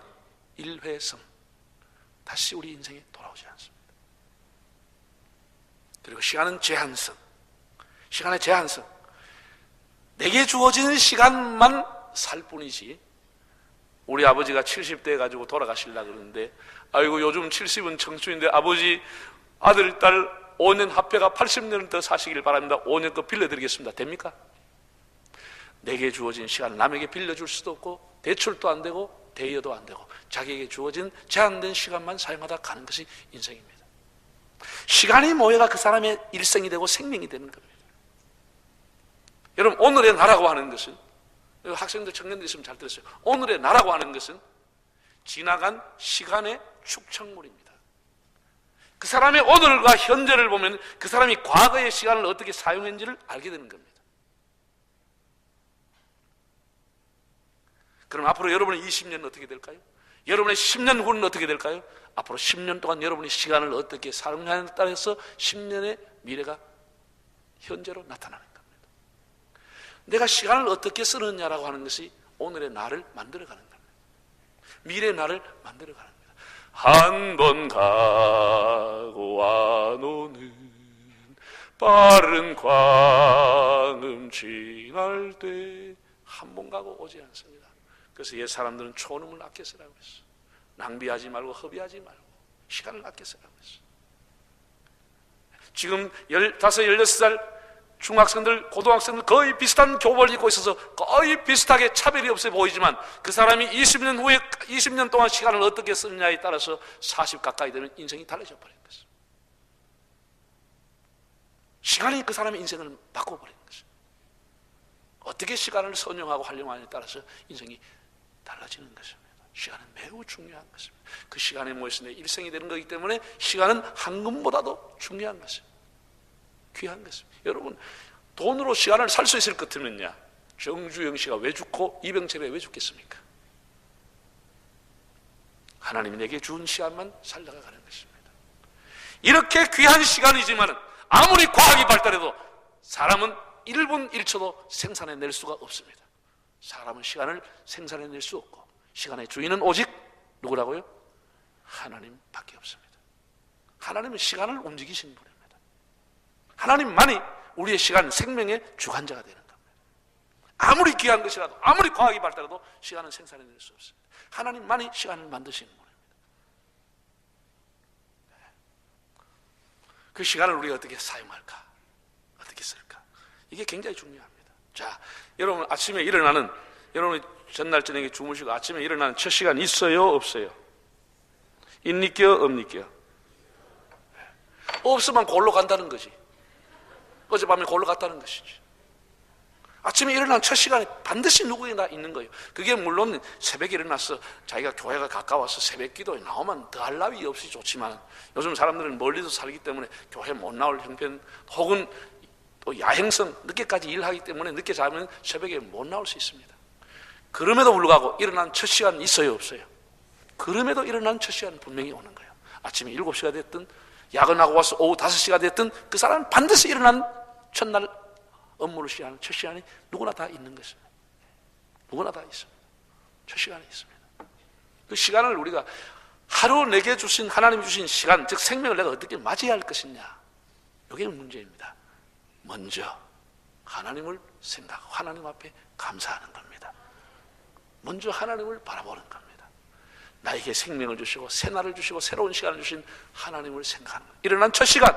일회성, 다시 우리 인생에 돌아오지 않습니다. 그리고 시간은 제한성, 시간의 제한성. 내게 주어진 시간만 살 뿐이지. 우리 아버지가 70대 가지고 돌아가시려고 그러는데, 아이고 요즘 70은 청춘인데 아버지 아들 딸 5년 합회가 80년을 더 사시길 바랍니다. 5년 거 빌려드리겠습니다. 됩니까? 내게 주어진 시간 남에게 빌려줄 수도 없고 대출도 안 되고 대여도 안 되고 자기에게 주어진 제한된 시간만 사용하다 가는 것이 인생입니다. 시간이 모여가 그 사람의 일생이 되고 생명이 되는 겁니다. 여러분, 오늘의 나라고 하는 것은, 학생들 청년들 있으면 잘 들었어요. 오늘의 나라고 하는 것은 지나간 시간의 축적물입니다. 그 사람의 오늘과 현재를 보면 그 사람이 과거의 시간을 어떻게 사용했는지를 알게 되는 겁니다. 그럼 앞으로 여러분의 20년은 어떻게 될까요? 여러분의 10년 후는 어떻게 될까요? 앞으로 10년 동안 여러분이 시간을 어떻게 사용하느냐에 따라서 10년의 미래가 현재로 나타나는 겁니다. 내가 시간을 어떻게 쓰느냐라고 하는 것이 오늘의 나를 만들어가는 겁니다. 미래의 나를 만들어가는 겁니다. 한 번 가고 안 오는 빠른 광음 지날 때 한 번 가고 오지 않습니다. 그래서 옛 사람들은 초름을 아껴 쓰라고 했어. 낭비하지 말고 허비하지 말고 시간을 아껴 쓰라고 했어. 지금 15, 16살 중학생들, 고등학생들 거의 비슷한 교복을 입고 있어서 거의 비슷하게 차별이 없어 보이지만 그 사람이 20년 후에 20년 동안 시간을 어떻게 쓰느냐에 따라서 40 가까이 되면 인생이 달라져 버린 것입니다. 시간이 그 사람의 인생을 바꿔버린 것입니다. 어떻게 시간을 선용하고 활용하느냐에 따라서 인생이 달라지는 것입니다. 시간은 매우 중요한 것입니다. 그 시간에 모여서 내 일생이 되는 거기 때문에 시간은 황금보다도 중요한 것입니다. 귀한 것입니다. 여러분, 돈으로 시간을 살 수 있을 것 같으면요, 정주영 씨가 왜 죽고 이병철이 왜 죽겠습니까? 하나님이 내게 준 시간만 살다가 가는 것입니다. 이렇게 귀한 시간이지만 아무리 과학이 발달해도 사람은 1분 1초도 생산해낼 수가 없습니다. 사람은 시간을 생산해낼 수 없고 시간의 주인은 오직 누구라고요? 하나님밖에 없습니다. 하나님은 시간을 움직이시는 분입니다. 하나님만이 우리의 시간, 생명의 주관자가 되는 겁니다. 아무리 귀한 것이라도, 아무리 과학이 발달해도 시간은 생산해낼 수 없습니다. 하나님만이 시간을 만드시는 분입니다. 그 시간을 우리가 어떻게 사용할까? 어떻게 쓸까? 이게 굉장히 중요합니다. 자, 여러분 아침에 일어나는, 여러분이 전날 저녁에 주무시고 아침에 일어나는 첫 시간 있어요? 없어요? 있니껴? 없니껴? 없으면 골로 간다는 거지. 어젯밤에 골로 갔다는 것이지. 아침에 일어난 첫 시간에 반드시 누구에나 있는 거예요. 그게 물론 새벽에 일어나서 자기가 교회가 가까워서 새벽 기도에 나오면 더할 나위 없이 좋지만 요즘 사람들은 멀리서 살기 때문에 교회 못 나올 형편 혹은 또 야행성 늦게까지 일하기 때문에 늦게 자면 새벽에 못 나올 수 있습니다. 그럼에도 불구하고 일어난 첫 시간은 있어요? 없어요? 그럼에도 일어난 첫 시간은 분명히 오는 거예요. 아침에 7시가 됐든 야근하고 와서 오후 5시가 됐든 그 사람은 반드시 일어난 첫날 업무를 시작하는 첫 시간이 누구나 다 있는 것입니다. 누구나 다 있습니다. 첫 시간이 있습니다. 그 시간을 우리가 하루 내게 주신 하나님이 주신 시간, 즉 생명을 내가 어떻게 맞이해야 할 것이냐, 이게 문제입니다. 먼저 하나님을 생각하고 하나님 앞에 감사하는 겁니다. 먼저 하나님을 바라보는 겁니다. 나에게 생명을 주시고 새날을 주시고 새로운 시간을 주신 하나님을 생각하는 겁니다. 일어난 첫 시간,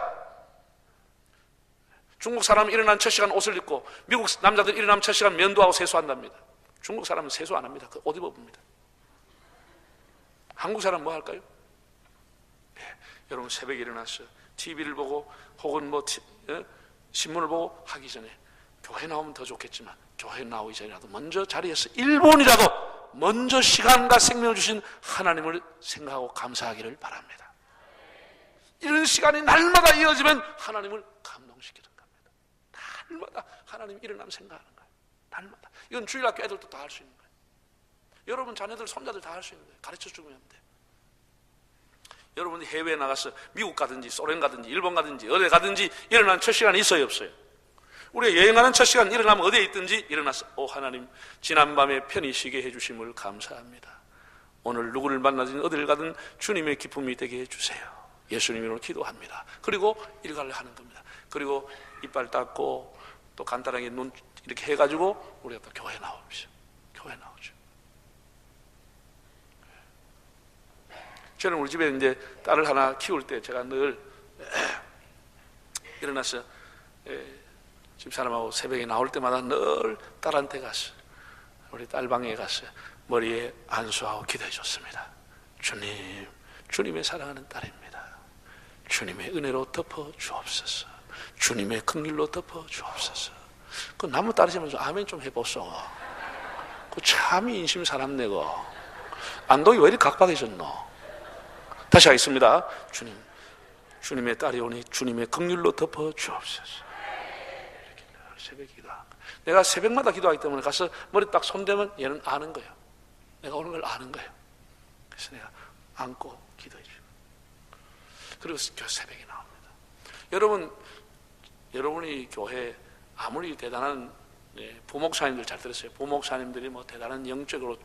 중국 사람은 일어난 첫 시간 옷을 입고 미국 남자들 일어나면 첫 시간 면도하고 세수한답니다. 중국 사람은 세수 안 합니다. 그 옷 입어봅니다. 한국 사람은 뭐 할까요? 네, 여러분 새벽에 일어나서 TV를 보고 혹은 신문을 보고 하기 전에 교회 나오면 더 좋겠지만 교회 나오기 전이라도 먼저 자리에서 1분이라도 먼저 시간과 생명을 주신 하나님을 생각하고 감사하기를 바랍니다. 이런 시간이 날마다 이어지면 하나님을 감동시키는 겁니다. 날마다 하나님 일어나면 생각하는 거예요. 날마다. 이건 주일학교 애들도 다 할 수 있는 거예요. 여러분 자녀들, 손자들 다 할 수 있는 거예요. 가르쳐 주면 돼. 여러분이 해외에 나가서 미국 가든지 소련 가든지 일본 가든지 어디 가든지 일어나는 첫 시간이 있어요? 없어요? 우리가 여행하는 첫 시간 일어나면 어디에 있든지 일어나서 하나님 지난밤에 편히 쉬게 해주심을 감사합니다. 오늘 누구를 만나든지 어디를 가든 주님의 기쁨이 되게 해주세요. 예수님으로 기도합니다. 그리고 일과를 하는 겁니다. 그리고 이빨 닦고 또 간단하게 눈 이렇게 해가지고 우리가 또 교회 나오죠. 교회 나오죠. 저는 우리 집에 이제 딸을 하나 키울 때 제가 늘 일어나서 집사람하고 새벽에 나올 때마다 늘 딸한테 가서 우리 딸 방에 가서 머리에 안수하고 기도해 줬습니다. 주님, 주님의 사랑하는 딸입니다. 주님의 은혜로 덮어 주옵소서. 주님의 긍휼로 덮어 주옵소서. 그 나무 따르시면서 아멘 좀 해보소. 그 참이 인심 사납네고. 안동이 왜 이리 각박해졌노? 다시 하겠습니다. 주님, 주님의 딸이 오니 주님의 긍휼로 덮어 주옵소서. 이렇게 새벽에 기도하고, 내가 새벽마다 기도하기 때문에 가서 머리 딱 손대면 얘는 아는 거예요. 내가 오는 걸 아는 거예요. 그래서 내가 안고 기도해 주고, 그리고 새벽에 나옵니다. 여러분이 교회 아무리 대단한 부목사님들 잘 들었어요. 부목사님들이 뭐 대단한 영적으로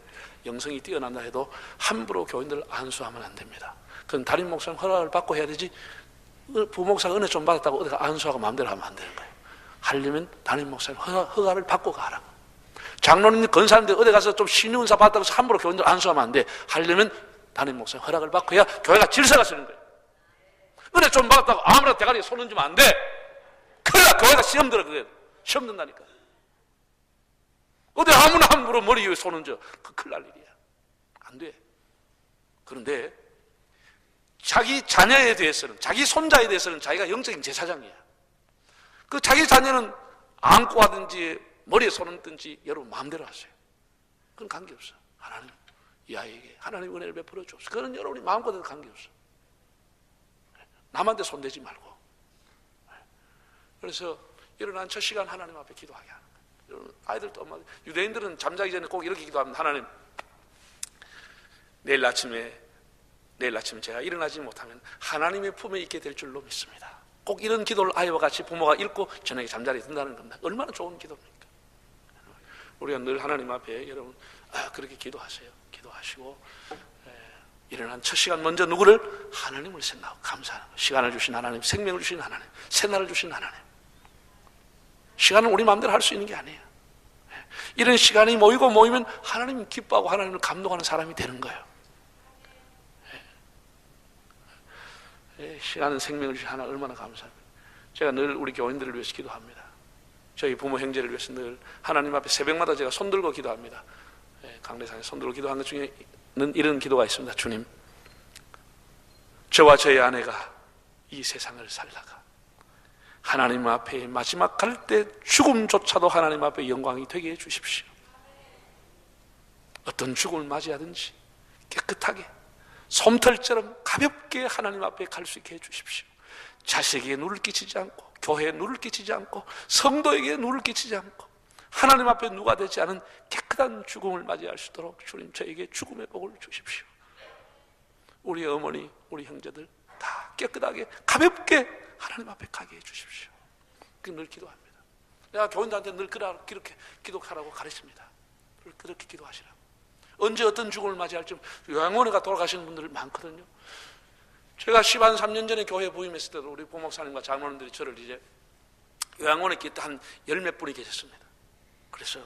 영성이 뛰어난다 해도 함부로 교인들 안수하면 안 됩니다. 그건 담임 목사님 허락을 받고 해야 되지, 부목사가 은혜 좀 받았다고 어디가 안수하고 마음대로 하면 안 되는 거예요. 하려면 담임 목사님 허가를 받고 가라. 장로님, 권사님들 어디 가서 좀 신의 은사 받았다고 해서 함부로 교인들 안수하면 안 돼. 하려면 담임 목사님 허락을 받고 해야 교회가 질서가 서는 거예요. 은혜 좀 받았다고 아무나 대가리에 손 얹으면 안 돼. 그래야 교회가 시험 들어. 그게 시험 든다니까. 어디 아무나 함부로 머리 위에 손 얹어. 그 큰일 날 일이야. 안 돼. 그런데 자기 자녀에 대해서는, 자기 손자에 대해서는 자기가 영적인 제사장이야. 그 자기 자녀는 안고 하든지 머리에 손 얹든지 여러분 마음대로 하세요. 그건 관계없어. 하나님 이 아이에게 하나님 은혜를 베풀어 주옵소서. 그건 여러분이 마음껏 관계없어. 남한테 손대지 말고. 그래서 일어난 첫 시간 하나님 앞에 기도하게 하는 거예요. 아이들도 엄마, 유대인들은 잠자기 전에 꼭 이렇게 기도합니다. 하나님, 내일 아침에 제가 일어나지 못하면 하나님의 품에 있게 될 줄로 믿습니다. 꼭 이런 기도를 아이와 같이 부모가 읽고 저녁에 잠자리에 든다는 겁니다. 얼마나 좋은 기도입니까? 우리가 늘 하나님 앞에 여러분 그렇게 기도하세요. 기도하시고 일어난 첫 시간 먼저 누구를? 하나님을 생각하고 감사하는 거예요. 시간을 주신 하나님, 생명을 주신 하나님, 새날을 주신 하나님. 시간은 우리 마음대로 할 수 있는 게 아니에요. 이런 시간이 모이면 하나님 기뻐하고 하나님을 감동하는 사람이 되는 거예요. 시간은 생명을 주신 하나님 얼마나 감사합니다. 제가 늘 우리 교인들을 위해서 기도합니다. 저희 부모 형제를 위해서 늘 하나님 앞에 새벽마다 제가 손들고 기도합니다. 강대상에 손들고 기도하는 것 중에는 이런 기도가 있습니다. 주님, 저와 저희 아내가 이 세상을 살다가 하나님 앞에 마지막 갈 때 죽음조차도 하나님 앞에 영광이 되게 해주십시오. 어떤 죽음을 맞이하든지 깨끗하게 솜털처럼 가볍게 하나님 앞에 갈 수 있게 해주십시오. 자식에게 누를 끼치지 않고, 교회에 누를 끼치지 않고, 성도에게 누를 끼치지 않고, 하나님 앞에 누가 되지 않은 깨끗한 죽음을 맞이할 수 있도록 주님 저에게 죽음의 복을 주십시오. 우리 어머니, 우리 형제들 다 깨끗하게 가볍게 하나님 앞에 가게 해주십시오. 늘 기도합니다. 내가 교인들한테 늘 그렇게 기도하라고 가르칩니다. 그렇게 기도하시라고. 언제 어떤 죽음을 맞이할지. 요양원에가 돌아가시는 분들 많거든요. 제가 13년 전에 교회 부임했을 때도 우리 부목사님과 장로님들이 저를 이제 요양원에 한 열 몇 분이 계셨습니다. 그래서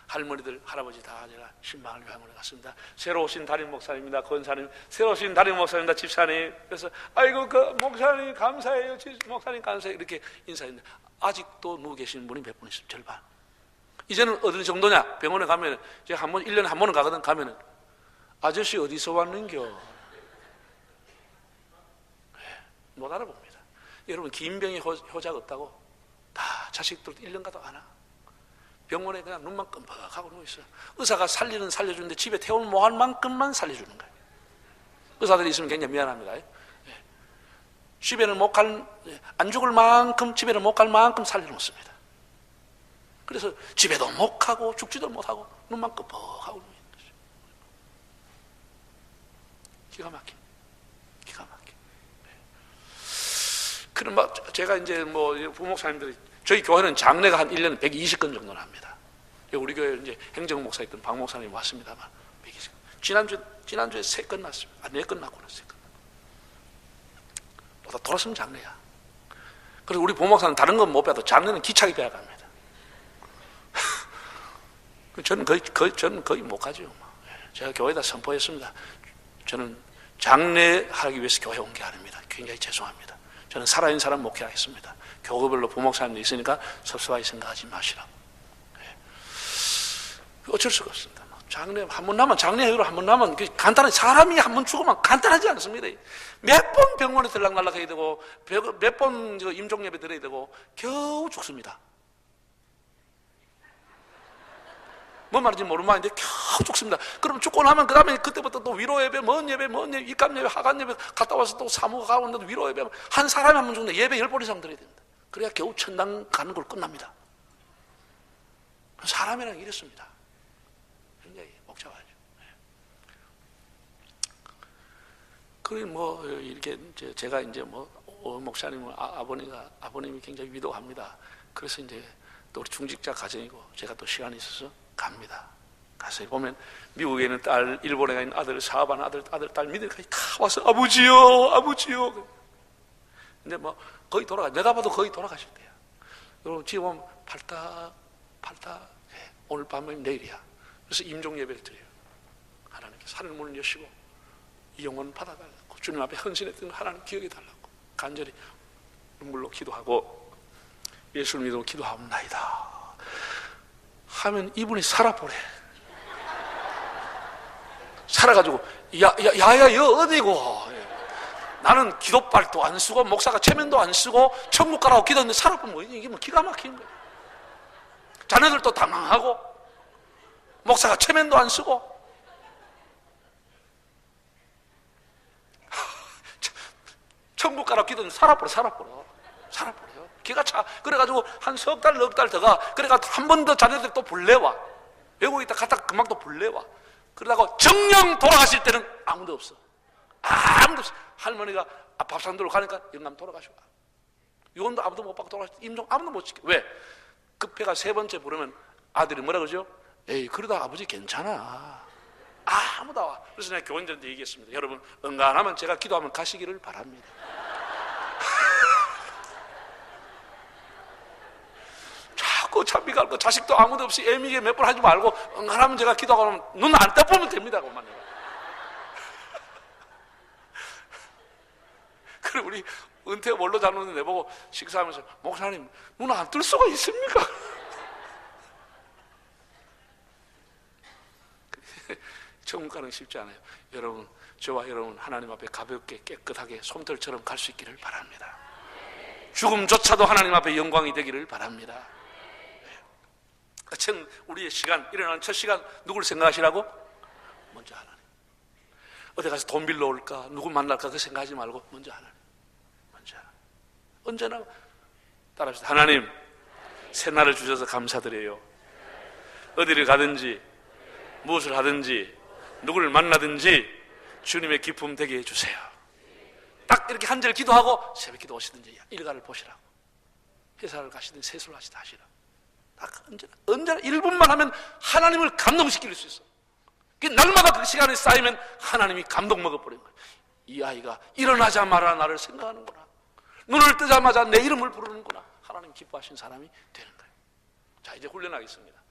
할머니들, 할아버지 다 제가 신방을 요양원에 갔습니다. 새로 오신 담임 목사님입니다. 권사님, 새로 오신 담임 목사님입니다. 집사님. 그래서 아이고 그 목사님 감사해요. 목사님 감사해요. 이렇게 인사했는데 아직도 누워 계시는 분이 몇 분 있어요. 절반. 이제는 어느 정도냐? 병원에 가면 제가 1년에 한 번은 가거든. 가면은 아저씨 어디서 왔는겨? 못 알아봅니다. 여러분 긴 병에 효자가 없다고 다 자식들 1년 가도 안 와. 병원에 그냥 눈만 끔뻑하고 누워있어요. 의사가 살려주는데 집에 태우면 뭐할 만큼만 살려주는 거예요. 의사들이 있으면 굉장히 미안합니다. 집에는 안 죽을 만큼, 집에는 못 갈 만큼 살려놓습니다. 그래서 집에도 못 가고 죽지도 못하고 눈만 끔뻑하고 누워 있는 거죠. 기가 막힙니다. 기가 막힙니다. 그럼 제가 이제 부목사님들이 저희 교회는 장례가 한 1년에 120건 정도는 합니다. 우리 교회 이제 행정 목사 있던 박 목사님 왔습니다만 120건. 지난주에 3건 났습니다. 4건 났구나. 3건. 돌았으면 장례야. 그래서 우리 부목사는 다른 건 못 배워도 장례는 기차게 배워갑니다. 저는 거의 못 가죠. 제가 교회에다 선포했습니다. 저는 장례하기 위해서 교회 온 게 아닙니다. 굉장히 죄송합니다. 저는 살아있는 사람 목회하겠습니다. 교구별로 부목사님도 있으니까 섭섭하게 생각하지 마시라고. 어쩔 수가 없습니다. 장례 한 번 나면, 장례회로 한 번 나면 간단하게, 사람이 한 번 죽으면 간단하지 않습니다. 몇 번 병원에 들락날락 해야 되고 몇 번 임종예배 드려야 되고 겨우 죽습니다. 뭔 말인지 모르는데 겨우 죽습니다. 그럼 죽고 나면 그 다음에 그때부터 또 위로예배, 먼 예배, 입감예배, 하간예배 갔다 와서 또 사무가 가고 있는데 위로예배, 한 사람이 한 번 죽는데 예배 10번 이상 드려야 됩니다. 그래야 겨우 천당 가는 걸 끝납니다. 사람이란 이렇습니다. 굉장히 복잡하죠. 그리고 이렇게 제가 이제 목사님은 아버님이 굉장히 위도합니다. 그래서 이제 또 우리 중직자 가정이고 제가 또 시간이 있어서 갑니다. 가서 보면 미국에 있는 딸, 일본에 있는 아들, 사업하는 아들, 딸, 믿음까지 다 와서 아버지요, 아버지요. 근데 뭐 거의 내가 봐도 거의 돌아가실 때야. 여러분 지금 보면 팔딱 오늘 밤은 내일이야. 그래서 임종 예배를 드려요. 하나님께 하늘 문을 여시고 이 영혼 받아달라고, 주님 앞에 헌신했던 하나님 기억해 달라고 간절히 눈물로 기도하고 예수를 믿고 기도하옵나이다 하면 이분이 살아보래. 살아가지고 야야 여 어디고, 나는 기도발도 안 쓰고 목사가 체면도 안 쓰고 천국 가라고 기도했는데 살아보면 이게 뭐 기가 막힌 거야. 자네들도 당황하고 목사가 체면도 안 쓰고 천국 가라고 기도했는데 살아버려. 기가 차. 그래가지고 한 석 달, 넉 달 더가. 그래가지고 한 번 더 자네들 또 불러와. 외국에 있다 갔다 금방 또 불러와. 그러다가 정령 돌아가실 때는 아무도 없어. 할머니가 밥상 들고 가니까 영감 돌아가시고, 유언도 아무도 못 받고 돌아가실 때 임종 아무도 못 지켜. 왜? 급해가 세 번째 부르면 아들이 뭐라 그러죠? 에이 그러다 아버지 괜찮아. 아무도 와. 그래서 내가 교원들한테 얘기했습니다. 여러분 응간하면 제가 기도하면 가시기를 바랍니다. 자꾸 찬미 갈고 자식도 아무도 없이 애미게 몇 번 하지 말고 응간하면 제가 기도하면 눈 안 떠보면 됩니다. 그만. 그래 우리 은퇴 원로 장로님 내보고 식사하면서 목사님 눈 안 뜰 수가 있습니까? 천국 가는 쉽지 않아요. 여러분 저와 여러분 하나님 앞에 가볍게 깨끗하게 솜털처럼 갈 수 있기를 바랍니다. 죽음조차도 하나님 앞에 영광이 되기를 바랍니다. 참 우리의 시간, 일어나는 첫 시간 누굴 생각하시라고? 먼저 하나님. 어디 가서 돈 빌러 올까, 누구 만날까 그 생각하지 말고 먼저 하나님. 언제나 따라합시다. 하나님 새날을 주셔서 감사드려요. 어디를 가든지 무엇을 하든지 누구를 만나든지 주님의 기쁨 되게 해주세요. 딱 이렇게 한 절 기도하고 새벽 기도 오시든지 일가를 보시라고, 회사를 가시든지 세수를 하시다 하시라고. 딱 언제나 1분만 하면 하나님을 감동시킬 수 있어. 날마다 그 시간이 쌓이면 하나님이 감동 먹어버린 거예요. 이 아이가 일어나자마자 나를 생각하는구나, 눈을 뜨자마자 내 이름을 부르는구나, 하나님 기뻐하신 사람이 되는 거예요. 자 이제 훈련하겠습니다.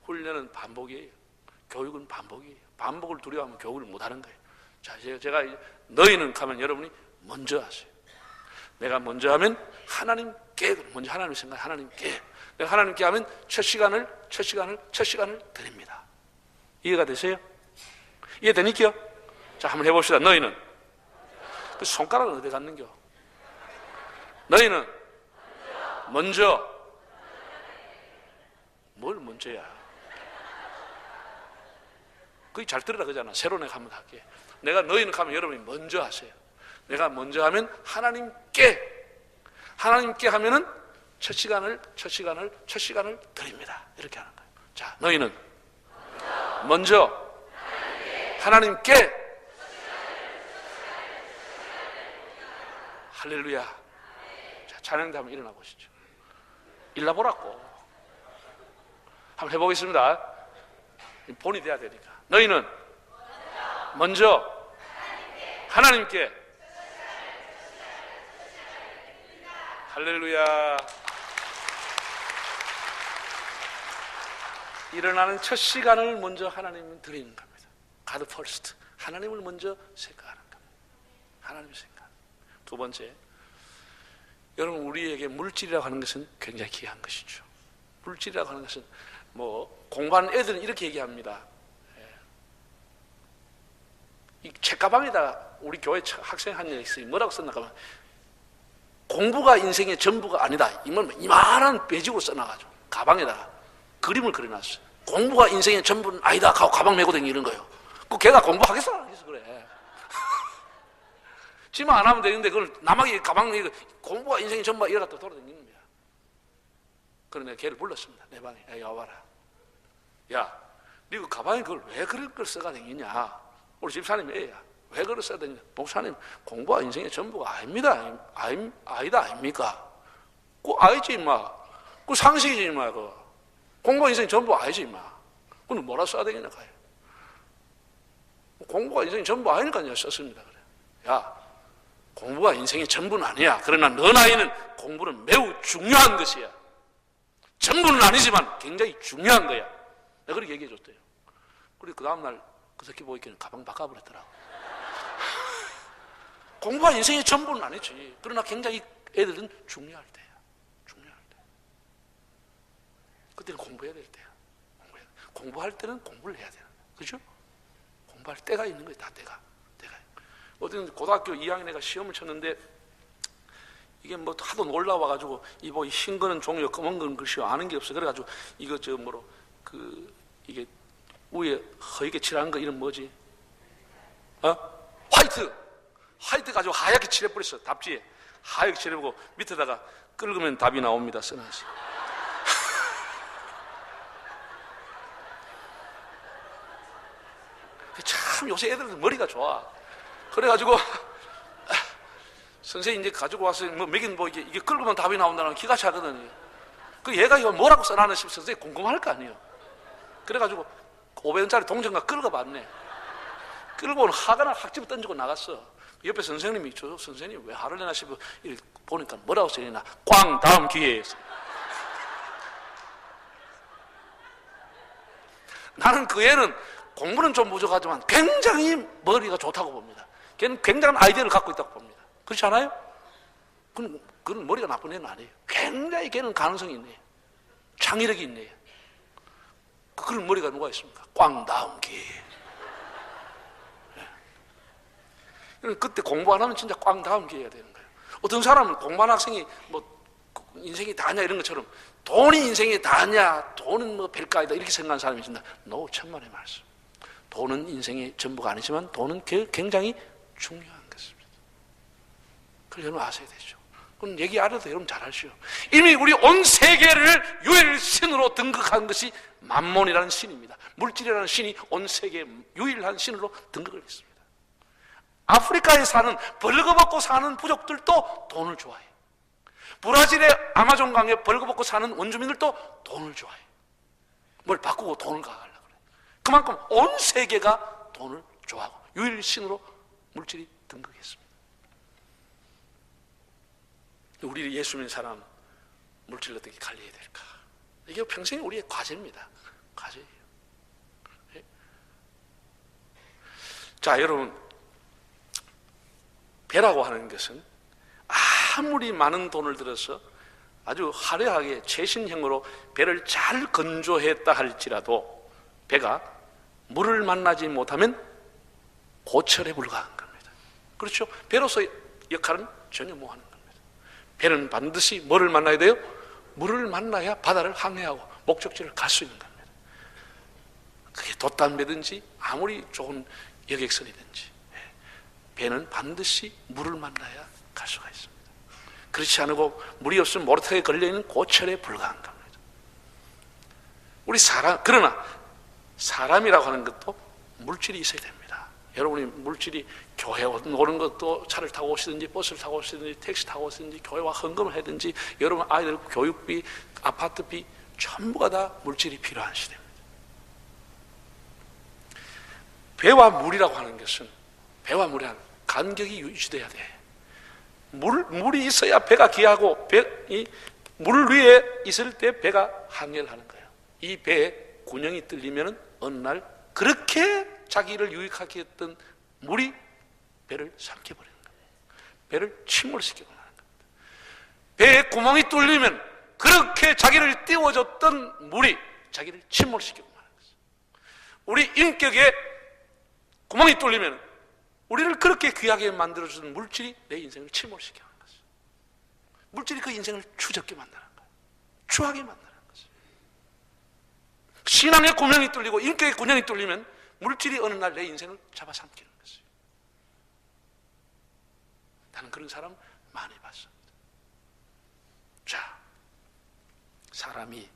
훈련은 반복이에요. 교육은 반복이에요. 반복을 두려워하면 교육을 못하는 거예요. 자 제가 너희는 가면 여러분이 먼저 하세요. 내가 먼저 하면 하나님께, 먼저 하나님 생각, 하나님께. 내가 하나님께 하면 첫 시간을 드립니다. 이해가 되세요? 이해되니까요? 자 한번 해봅시다. 너희는 그 손가락은 어디 갔는겨? 너희는 먼저. 뭘 먼저야? 그게 잘 들으라 그러잖아. 새로 내가 한번 할게. 내가 너희는 가면 여러분이 먼저 하세요. 내가 먼저 하면 하나님께 하면은 첫 시간을 드립니다. 이렇게 하는 거예요. 자, 너희는 먼저 하나님께. 할렐루야. 자, 찬양대 한번 일어나 보시죠. 일어나 보라고. 한번 해보겠습니다. 본이 돼야 되니까. 너희는 먼저 하나님께. 할렐루야. 일어나는 첫 시간을 먼저 하나님은 드리는 겁니다. God first. 하나님을 먼저 생각하는 겁니다. 하나님을 생각. 두 번째, 여러분 우리에게 물질이라고 하는 것은 굉장히 귀한 것이죠. 물질이라고 하는 것은 뭐 공부하는 애들은 이렇게 얘기합니다. 이 책가방에다 우리 교회 학생 한 명 있어요. 뭐라고 썼나 하면 공부가 인생의 전부가 아니다. 이만한 배지고 써놔가지고 가방에다가 그림을 그려놨어요. 공부가 인생의 전부는 아니다 하고 가방 메고 다니는 거예요. 그 걔가 공부하겠어 안 하겠어 그래. 지만 안 하면 되는데 그걸 남에게 가방에 공부가 인생의 전부가 이래 갖다 돌아다니는 거야. 그래서 내가 걔를 불렀습니다. 내 방에. 야 와봐라. 야, 니 그 가방에 그걸 왜 그런 걸 써가 다니냐. 우리 집사님이 애야. 왜 그걸 써야 되냐. 목사님 공부가 인생의 전부가 아닙니다. 아니다 아닙니까? 그거 아니지 임마. 그거 상식이지 임마. 그거 공부가 인생이 전부 아니지 임마. 그건 뭐라 써야 되겠냐 가요. 공부가 인생이 전부 아니니까 내가 썼습니다. 그래. 야, 공부가 인생의 전부는 아니야. 그러나 너 나이는 공부는 매우 중요한 것이야. 전부는 아니지만 굉장히 중요한 거야. 내가 그렇게 얘기해 줬대요. 그리고 그 다음날 그 새끼 보이기는 가방 바꿔버렸더라고. 공부가 인생의 전부는 아니지. 그러나 굉장히 애들은 중요할 때야. 중요할 때. 그때는 공부해야 될 때야. 공부할 때는 공부를 해야 되는 거야. 그죠? 공부할 때가 있는 거야. 다 때가. 어떤 고등학교 2학년 애가 시험을 쳤는데 이게 뭐 하도 놀라워가지고 이 뭐 흰 거는 종이요, 검은 거는 글씨요, 아는 게 없어. 그래가지고 이거 저 뭐로 이게 위에 허옇게 칠한 거 이름 뭐지? 화이트 가지고 하얗게 칠해버렸어. 답지에 하얗게 칠해보고 밑에다가 긁으면 답이 나옵니다. 써놨어. 참 요새 애들은 머리가 좋아. 그래가지고 선생님 이제 가지고 와서 뭐 매긴 뭐 이게 긁으면 답이 나온다는 기가 차거든요. 그 얘가 이거 뭐라고 써놨나 싶어서 선생님 궁금할 거 아니에요. 그래가지고 500원짜리 동전과 긁어봤네. 긁어보면 하거나 학집에 던지고 나갔어. 옆에 선생님이 저 선생님 왜 화를 내나 싶어 보니까 뭐라고 써있나? 꽝 다음 기회에. 나는 그 애는 공부는 좀 부족하지만 굉장히 머리가 좋다고 봅니다. 걔는 굉장한 아이디어를 갖고 있다고 봅니다. 그렇지 않아요? 그건 머리가 나쁜 애는 아니에요. 굉장히 걔는 가능성이 있네요. 창의력이 있네요. 그런 머리가 누가 있습니까? 꽝 다음 기회. 그때 공부 안 하면 진짜 꽝 다음 기회가 되는 거예요. 어떤 사람은 공부한 학생이 뭐 인생이 다냐 이런 것처럼 돈이 인생이 다냐, 돈은 뭐 별거 아니다 이렇게 생각하는 사람이 있습니다. 노, 천만의 말씀. 돈은 인생의 전부가 아니지만 돈은 굉장히 중요한 것입니다. 그걸 여러분 아셔야 되죠. 그건 얘기 안 해도 여러분 잘 아시죠. 이미 우리 온 세계를 유일 신으로 등극한 것이 만몬이라는 신입니다. 물질이라는 신이 온 세계의 유일한 신으로 등극을 했습니다. 아프리카에 사는 벌거벗고 사는 부족들도 돈을 좋아해요. 브라질의 아마존 강에 벌거벗고 사는 원주민들도 돈을 좋아해요. 뭘 바꾸고 돈을 가하려고 그래요. 그만큼 온 세계가 돈을 좋아하고 유일신으로 물질이 등극했습니다. 우리 예수 믿는 사람 물질을 어떻게 관리해야 될까? 이게 평생 우리의 과제입니다. 과제예요. 자, 여러분, 배라고 하는 것은 아무리 많은 돈을 들여서 아주 화려하게 최신형으로 배를 잘 건조했다 할지라도 배가 물을 만나지 못하면 고철에 불과한 겁니다. 그렇죠? 배로서의 역할은 전혀 못하는 겁니다. 배는 반드시 뭐를 만나야 돼요? 물을 만나야 바다를 항해하고 목적지를 갈 수 있는 겁니다. 그게 돛담배든지 아무리 좋은 여객선이든지 배는 반드시 물을 만나야 갈 수가 있습니다. 그렇지 않고 물이 없으면 모래턱에 걸려있는 고철에 불과한 겁니다. 그러나 사람이라고 하는 것도 물질이 있어야 됩니다. 여러분이 물질이 교회 오는 것도 차를 타고 오시든지 버스를 타고 오시든지 택시 타고 오시든지 교회와 헌금을 하든지 여러분 아이들 교육비, 아파트비 전부가 다 물질이 필요한 시대입니다. 배와 물이라고 하는 것은 배와 물이란 간격이 유지돼야 돼. 물이 있어야 배가 기하고 물 위에 있을 때 배가 항해를 하는 거예요. 이 배에 균형이 뚫리면 어느 날 그렇게 자기를 유익하게 했던 물이 배를 삼켜버리는 거예요. 배를 침몰시키고 나는 겁니다. 배에 구멍이 뚫리면 그렇게 자기를 띄워줬던 물이 자기를 침몰시키고 마는 거죠. 우리 인격에 구멍이 뚫리면 우리를 그렇게 귀하게 만들어주는 물질이 내 인생을 침몰시켜 하는 거죠. 물질이 그 인생을 추적게 만드는 거예요. 추하게 만드는 거죠. 신앙의 구멍이 뚫리고 인격의 구멍이 뚫리면 물질이 어느 날 내 인생을 잡아삼키는 거죠. 나는 그런 사람 많이 봤습니다. 자, 사람이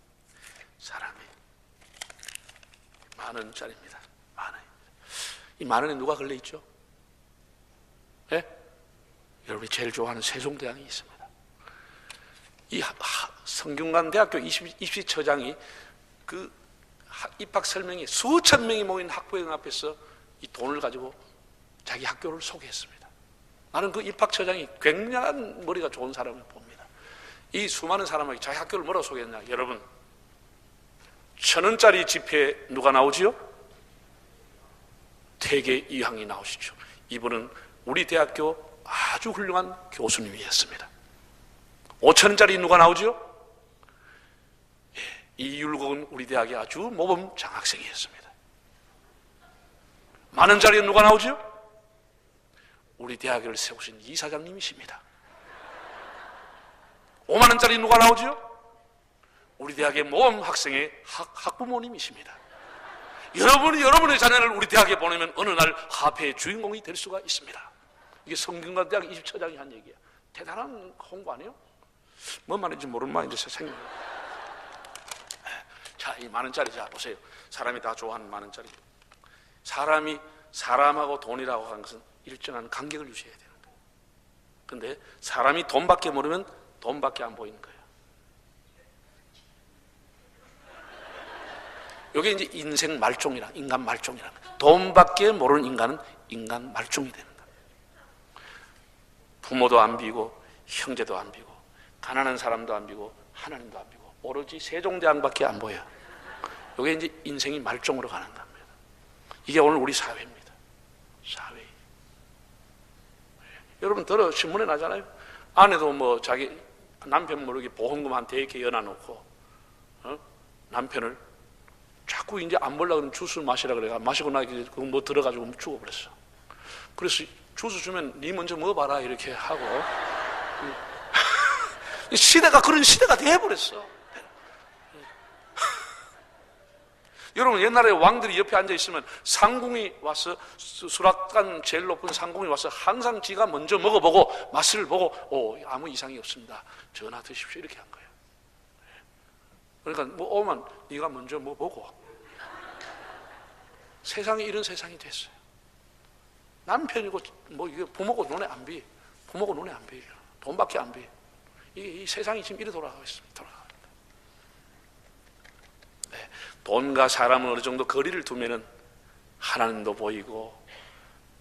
만 원짜리입니다. 만 원입니다. 이 만 원에 누가 걸려있죠? 예? 여러분이 제일 좋아하는 세종대왕이 있습니다. 이 성균관대학교 입시처장이 그 입학 설명회 수천 명이 모인 학부형 앞에서 이 돈을 가지고 자기 학교를 소개했습니다. 나는 그 입학처장이 굉장한 머리가 좋은 사람을 봅니다. 이 수많은 사람에게 자기 학교를 뭐라고 소개했냐? 여러분, 1,000원짜리 지폐 누가 나오지요? 퇴계 이황이 나오시죠. 이분은 우리 대학교 아주 훌륭한 교수님이었습니다. 5,000원짜리 누가 나오지요? 이율곡은 우리 대학의 아주 모범 장학생이었습니다. 10,000원짜리 누가 나오지요? 우리 대학을 세우신 이사장님이십니다. 50,000원짜리 누가 나오지요? 우리 대학의 모범 학생의 학부모님이십니다. 여러분이 여러분의 자녀를 우리 대학에 보내면 어느 날 화폐의 주인공이 될 수가 있습니다. 이게 성균관대학 20처장이 한 얘기야. 대단한 홍보 아니에요? 뭔 말인지 모르는 말인데 세상에. 자, 이 10,000원짜리 자 보세요. 사람이 다 좋아하는 10,000원짜리. 사람이 사람하고 돈이라고 하는 것은 일정한 간격을 유지해야 되는 거예요. 근데 사람이 돈밖에 모르면 돈밖에 안 보이는 거예요. 이게 이제 인생 말종이라, 인간 말종이라. 돈밖에 모르는 인간은 인간 말종이 되는 거예요. 부모도 안 비고, 형제도 안 비고, 가난한 사람도 안 비고, 하나님도 안 비고, 오로지 세종대왕밖에 안 보여요. 이게 이제 인생이 말종으로 가는 겁니다. 이게 오늘 우리 사회입니다. 사회. 여러분 들어 신문에 나잖아요. 아내도 뭐 자기 남편 모르게 보험금 한 대개 연어놓고 남편을 자꾸 이제 안 먹으려고 그러면 주스 마시라 그래가 마시고 나기 그거 뭐 들어가지고 죽어버렸어. 그래서 주스 주면 니 먼저 먹어봐라 이렇게 하고 시대가 그런 시대가 돼버렸어. 여러분 옛날에 왕들이 옆에 앉아 있으면 상궁이 와서 수락관 제일 높은 상궁이 와서 항상 지가 먼저 먹어보고 맛을 보고 아무 이상이 없습니다. 전하 드십시오 이렇게 한 거예요. 그러니까 뭐 오면 네가 먼저 먹어보고 세상이 이런 세상이 됐어요. 남편이고 뭐 이게 부모고 눈에 안 비, 부모고 눈에 안 비, 돈밖에 안 비. 이 세상이 지금 이래 돌아가고 있습니다. 네, 돈과 사람은 어느 정도 거리를 두면은 하나님도 보이고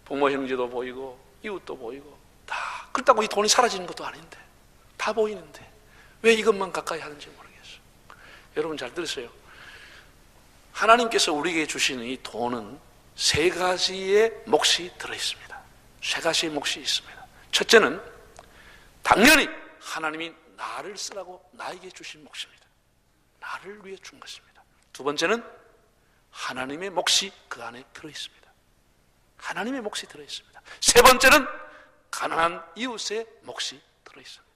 부모 형제도 보이고 이웃도 보이고 다 그렇다고 이 돈이 사라지는 것도 아닌데 다 보이는데 왜 이것만 가까이 하는지 모르겠어요. 여러분 잘 들으세요. 하나님께서 우리에게 주시는 이 돈은 세 가지의 몫이 들어있습니다. 세 가지의 몫이 있습니다. 첫째는 당연히 하나님이 나를 쓰라고 나에게 주신 몫입니다. 나를 위해 준 것입니다. 두 번째는 하나님의 몫이 그 안에 들어있습니다. 하나님의 몫이 들어있습니다. 세 번째는 가난한 이웃의 몫이 들어있습니다.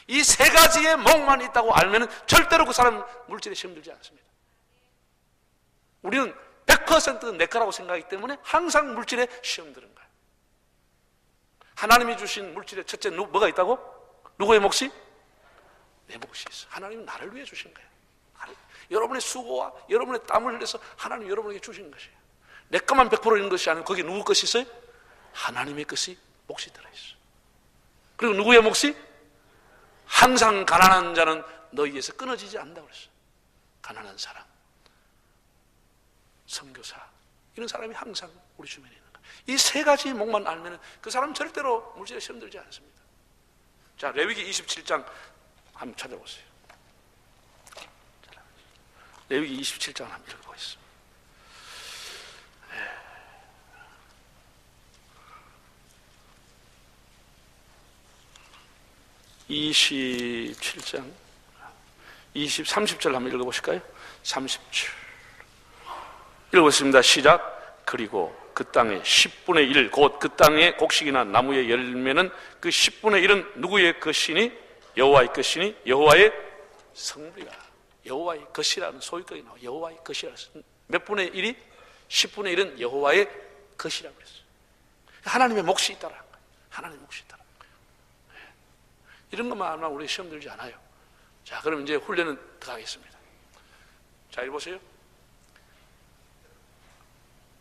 이 세 가지의 몫만 있다고 알면 절대로 그 사람 물질에 시험 들지 않습니다. 우리는 100% 내 거라고 생각하기 때문에 항상 물질에 시험 드는 거예요. 하나님이 주신 물질에 첫째 뭐가 있다고? 누구의 몫이? 내 몫이 있어. 하나님은 나를 위해 주신 거예요. 여러분의 수고와 여러분의 땀을 흘려서 하나님 여러분에게 주신 것이에요. 내 것만 100% 있는 것이 아니고 거기에 누구 것이 있어요? 하나님의 것이 몫이 들어있어요. 그리고 누구의 몫이? 항상 가난한 자는 너희에서 끊어지지 않는다고 그랬어요. 가난한 사람, 선교사 이런 사람이 항상 우리 주변에 있는 거예요. 이 세 가지 몫만 알면 그 사람은 절대로 물질에 시험 들지 않습니다. 자, 레위기 27장 한번 찾아보세요. 레위기 27장 한번 읽어보겠습니다. 27장 30절 한번 읽어보실까요? 30절 읽어보겠습니다. 시작. 그리고 그 땅의 10분의 1 곧 그 땅의 곡식이나 나무의 열매는 그 10분의 1은 누구의 것이니? 여호와의 것이니 여호와의 성물이라. 여호와의 것이라는 소유격이 나와요. 여호와의 것이라. 몇 분의 1이? 10분의 1은 여호와의 것이라고 그랬어요. 하나님의 몫이 있다라는 거예요. 하나님의 몫이 있다라는 거예요. 이런 것만 알면 우리 시험 들지 않아요. 자, 그럼 이제 훈련은 들어가겠습니다. 자, 이리 보세요.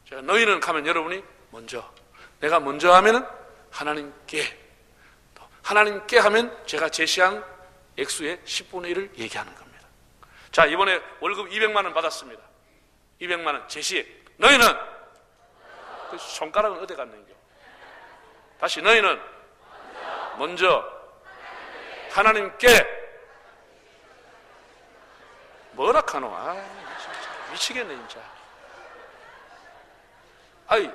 자, 너희는 가면 여러분이 먼저, 내가 먼저 하면은 하나님께, 또 하나님께 하면 제가 제시한 액수의 10분의 1을 얘기하는 겁니다. 자, 이번에 월급 200만 원 받았습니다. 200만 원 제시. 너희는 그 손가락은 어디 갔는겨? 다시 너희는 먼저 하나님께 뭐라 카노? 아, 진짜 미치겠네 진짜. 아이,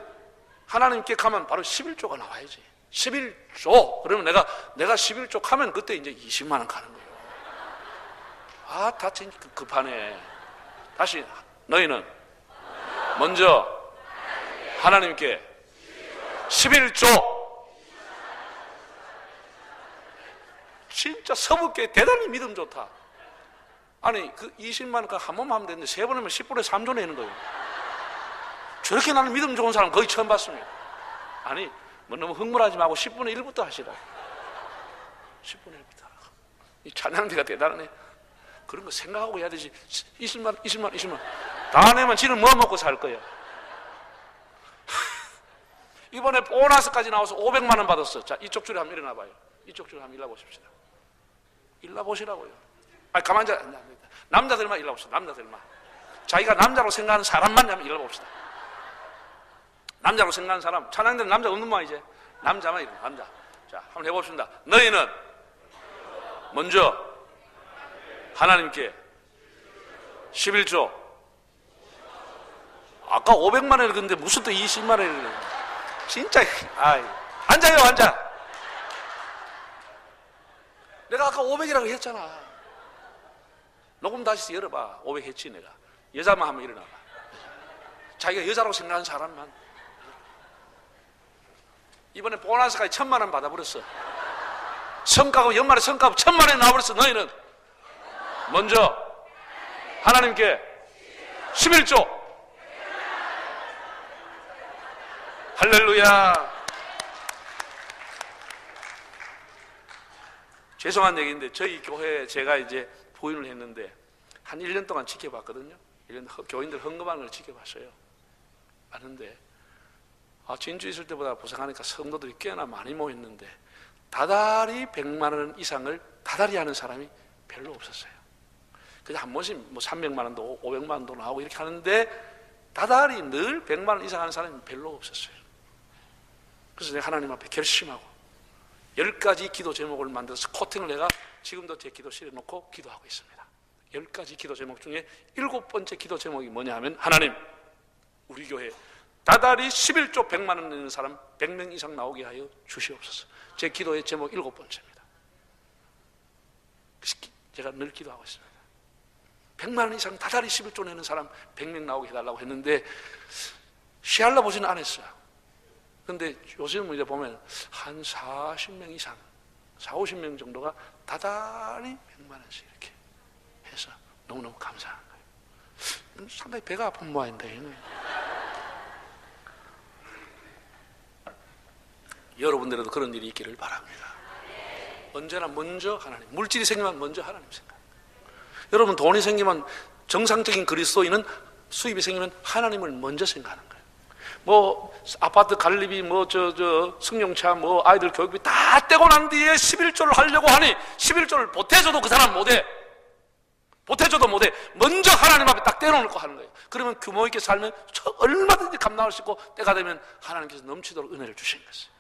하나님께 가면 바로 11조가 나와야지. 11조. 그러면 내가 11조 가면 그때 이제 20만 원 가는 거예요. 아, 다 진짜 급하네. 다시 너희는 먼저 하나님께 11조. 진짜 서북교회 대단히 믿음 좋다. 아니 그 20만 원 한 번만 하면 되는데 3번 하면 10분의 3조 내는 거예요. 저렇게 나는 믿음 좋은 사람 거의 처음 봤습니다. 아니 뭐 너무 흥분하지 말고 10분의 1부터 하시라. 10분의 1부터 하라. 이 찬양대가 대단하네. 그런 거 생각하고 해야 되지. 20만 다 내면 지는 뭐 먹고 살 거야. 이번에 보너스까지 나와서 500만 원 받았어. 자, 이쪽 줄에 한번 일어나 봐요. 이쪽 줄에 한번 일어나 보십시다. 일어나 보시라고요. 아니 가만히 앉아. 남자들만 일어나 봅시다. 남자들만. 자기가 남자로 생각하는 사람만 한번 일어나 봅시다. 남자로 생각하는 사람. 찬양대는 남자 없는 모양 이제. 남자만 일어나. 남자. 자, 한번 해봅시다. 너희는 먼저 하나님께 11조. 아까 500만 원을 그랬는데 무슨 또 20만 원을 그래. 진짜. 아이. 앉아요, 앉아. 내가 아까 500이라고 했잖아. 녹음 다시 열어봐. 500 했지 내가. 여자만 하면 일어나봐. 자기가 여자라고 생각하는 사람만. 이번에 보너스까지 1000만 원 받아버렸어. 성과급 연말에 성과급 1000만 원이 나와버렸어. 너희는 먼저 하나님께 11조. 할렐루야. 죄송한 얘기인데 저희 교회에 제가 이제 부인을 했는데 한 1년 동안 지켜봤거든요. 1년 교인들 헌금하는 걸 지켜봤어요. 아는데 진주 있을 때보다 부상하니까 성도들이 꽤나 많이 모였는데 다달이 100만 원 이상을 다달이 하는 사람이 별로 없었어요. 그냥 한 번씩 뭐 300만 원도 500만 원도 나오고 이렇게 하는데 다달이 늘 100만 원 이상 하는 사람이 별로 없었어요. 그래서 내가 하나님 앞에 결심하고 10가지 기도 제목을 만들어서 코팅을 내가 지금도 제 기도실에 놓고 기도하고 있습니다. 10가지 기도 제목 중에 7번째 기도 제목이 뭐냐 하면 하나님, 우리 교회 다달이 11조 100만 원 내는 사람 100명 이상 나오게 하여 주시옵소서. 제 기도의 제목 7번째입니다. 제가 늘 기도하고 있습니다. 100만 원 이상 다달이 11조 내는 사람 100명 나오게 해달라고 했는데 시알라 보지는 않았어요. 근데 요즘 이제 보면 한 40명 이상, 40-50명 정도가 다달이 100만 원씩 이렇게 해서 너무너무 감사한 거예요. 상당히 배가 아픈 모양인데. 여러분들에도 그런 일이 있기를 바랍니다. 언제나 먼저 하나님. 물질이 생기면 먼저 하나님 생각. 여러분 돈이 생기면 정상적인 그리스도인은 수입이 생기면 하나님을 먼저 생각하는 거예요. 뭐 아파트 관리비 승용차 아이들 교육비 다 떼고 난 뒤에 11조를 하려고 하니 11조를 보태줘도 그 사람 못해. 보태줘도 못해. 먼저 하나님 앞에 딱 떼어놓고 하는 거예요. 그러면 규모 있게 살면 얼마든지 감당할 수 있고 때가 되면 하나님께서 넘치도록 은혜를 주시는 것이에요.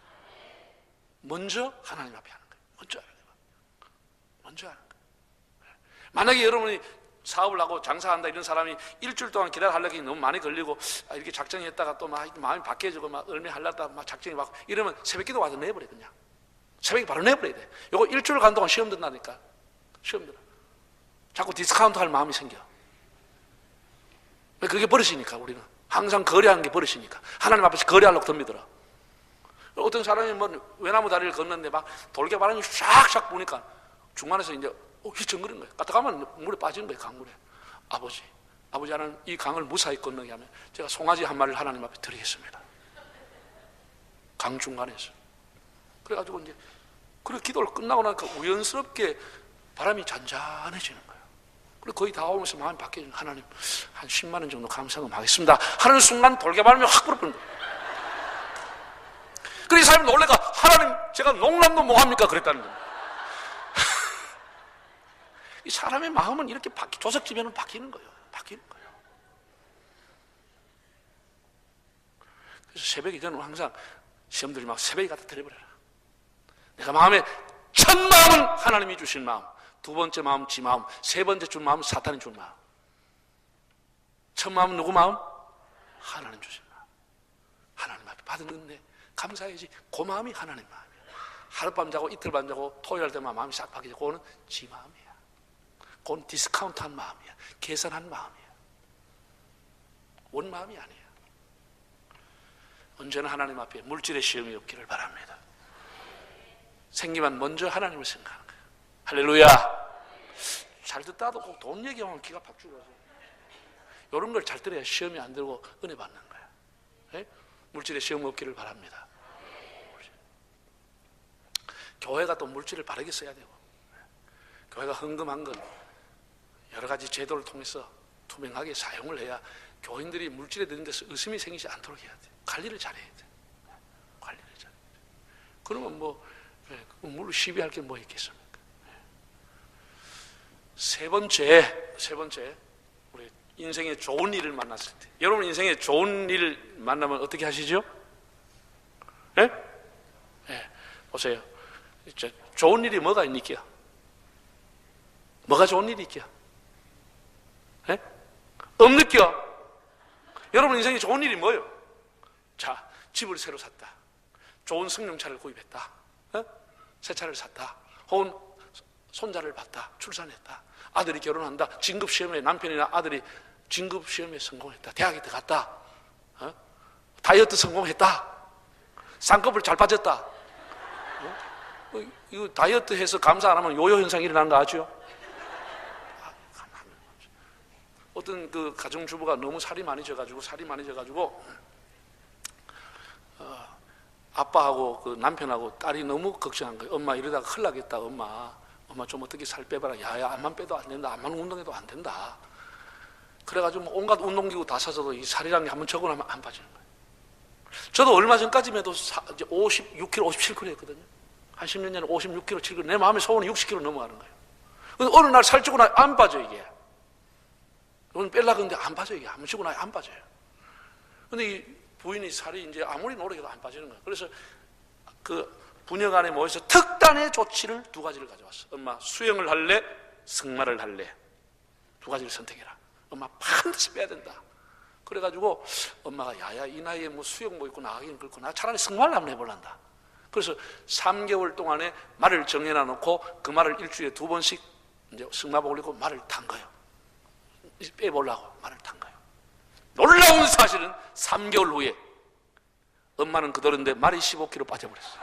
먼저 하나님 앞에 하는 거예요. 먼저 하는 거예요. 먼저 하는 거예요. 만약에 여러분이 사업을 하고 장사한다 이런 사람이 일주일 동안 기다려하려니 너무 많이 걸리고 이렇게 작정했다가 또 막 마음이 바뀌어지고 막 얼마 하려다 막 작정이 막 이러면 새벽기도 와서 내버려 그냥. 새벽에 바로 내버려야 돼. 이거 일주일 간 동안 시험 든다니까. 시험 들어. 자꾸 디스카운트 할 마음이 생겨. 그게 버릇이니까 우리는. 항상 거래하는 게 버릇이니까. 하나님 앞에서 거래하려고 덤비더라. 어떤 사람이 외나무 다리를 걷는데 막 돌개바람이 샥샥 부니까 중간에서 이제 휘청거리는 거예요. 갔다 가면 물에 빠지는 거예요. 강물에. 아버지 하나님 이 강을 무사히 건너게 하면 제가 송아지 한 마리를 하나님 앞에 드리겠습니다. 강 중간에서. 그래가지고 이제 그리고 기도를 끝나고 나니까 우연스럽게 바람이 잔잔해지는 거예요. 그리고 거의 다 오면서 마음이 바뀌어지는 하나님 한 10만 원 정도 감사금 하겠습니다 하는 순간 돌개바람이 확 불어버린 거예요. 그래서 이 사람이 놀래가 하나님 제가 농락도 뭐합니까? 그랬다는 거예요. 이 사람의 마음은 이렇게 조석지면 바뀌는 거예요. 바뀌는 거예요. 그래서 새벽에 저는 항상 시험들이 막 새벽에 갖다 드려버려라. 내가 마음에 첫 마음은 하나님이 주신 마음, 두 번째 마음 지 마음, 세 번째 준 마음은 사탄이 준 마음. 첫 마음은 누구 마음? 하나님 주신 마음. 하나님 앞에 받은 은혜 감사해야지. 그 마음이 하나님 마음이야. 하룻밤 자고 이틀밤 자고 토요일 때만 마음이 싹 바뀌지. 그거는 지 마음이야. 그건 디스카운트한 마음이야. 계산한 마음이야. 원 마음이 아니야. 언제나 하나님 앞에 물질의 시험이 없기를 바랍니다. 생기만 먼저 하나님을 생각하는 거예요. 할렐루야. 잘 듣다도 꼭 돈 얘기하면 기가 팍 죽어서 이런 걸 잘 들어야 시험이 안 들고 은혜 받는 거야. 네? 물질의 시험 없기를 바랍니다. 교회가 또 물질을 바르게 써야 되고, 교회가 헌금한 건 여러 가지 제도를 통해서 투명하게 사용을 해야 교인들이 물질에 드는 데서 의심이 생기지 않도록 해야 돼. 관리를 잘해야 돼. 관리를 잘해야 돼. 그러면 물로 시비할 게 뭐 있겠습니까? 세 번째, 우리 인생에 좋은 일을 만났을 때, 여러분 인생에 좋은 일을 만나면 어떻게 하시죠? 네? 네. 보세요. 좋은 일이 뭐가 있니까? 뭐가 좋은 일이 있겨? 네? 없느껴? 여러분 인생에 좋은 일이 뭐예요? 자, 집을 새로 샀다. 좋은 승용차를 구입했다. 새 차를 샀다. 혹은 손자를 봤다. 출산했다. 아들이 결혼한다. 진급시험에 남편이나 아들이 진급시험에 성공했다. 대학에 들어갔다. 다이어트 성공했다. 쌍꺼풀 잘 빠졌다. 이거 다이어트 해서 감사 안 하면 요요 현상이 일어나는 거 아죠? 어떤 그 가정주부가 너무 살이 많이 져가지고 아빠하고 그 남편하고 딸이 너무 걱정한 거예요. 엄마 이러다가 큰일 나겠다. 엄마 좀 어떻게 살 빼봐라. 야야, 암만 빼도 안 된다. 암만 운동해도 안 된다. 그래가지고 뭐 온갖 운동기구 다 사서도 이 살이라는 게 한번 적어놓으면 안 빠지는 거예요. 저도 얼마 전까지만 해도 이제 56kg, 57kg 했거든요. 한 10년 전에 56kg, 7kg. 내 마음의 소원이 60kg 넘어가는 거예요. 근데 어느 날 살찌고 나면 안 빠져, 이게. 오늘 빼려고 하는데 안 빠져, 이게. 안 찌고 나면 안 빠져요. 근데 이 부인이 살이 이제 아무리 노력해도 안 빠지는 거예요. 그래서 그 부녀간에 모여서 특단의 조치를 두 가지를 가져왔어. 엄마, 수영을 할래? 승마를 할래? 두 가지를 선택해라. 엄마 반드시 빼야 된다. 그래가지고 엄마가 야야, 이 나이에 뭐 수영 뭐 있고 나가기는 그렇고 나 차라리 승마를 한번 해볼란다. 그래서 3개월 동안에 말을 정해놔 놓고 그 말을 일주일에 2번씩 이제 승마복 올리고 말을 탄 거예요. 빼보려고 말을 탄 거예요. 놀라운 사실은 3개월 후에 엄마는 그대로인데 말이 15kg 빠져버렸어요.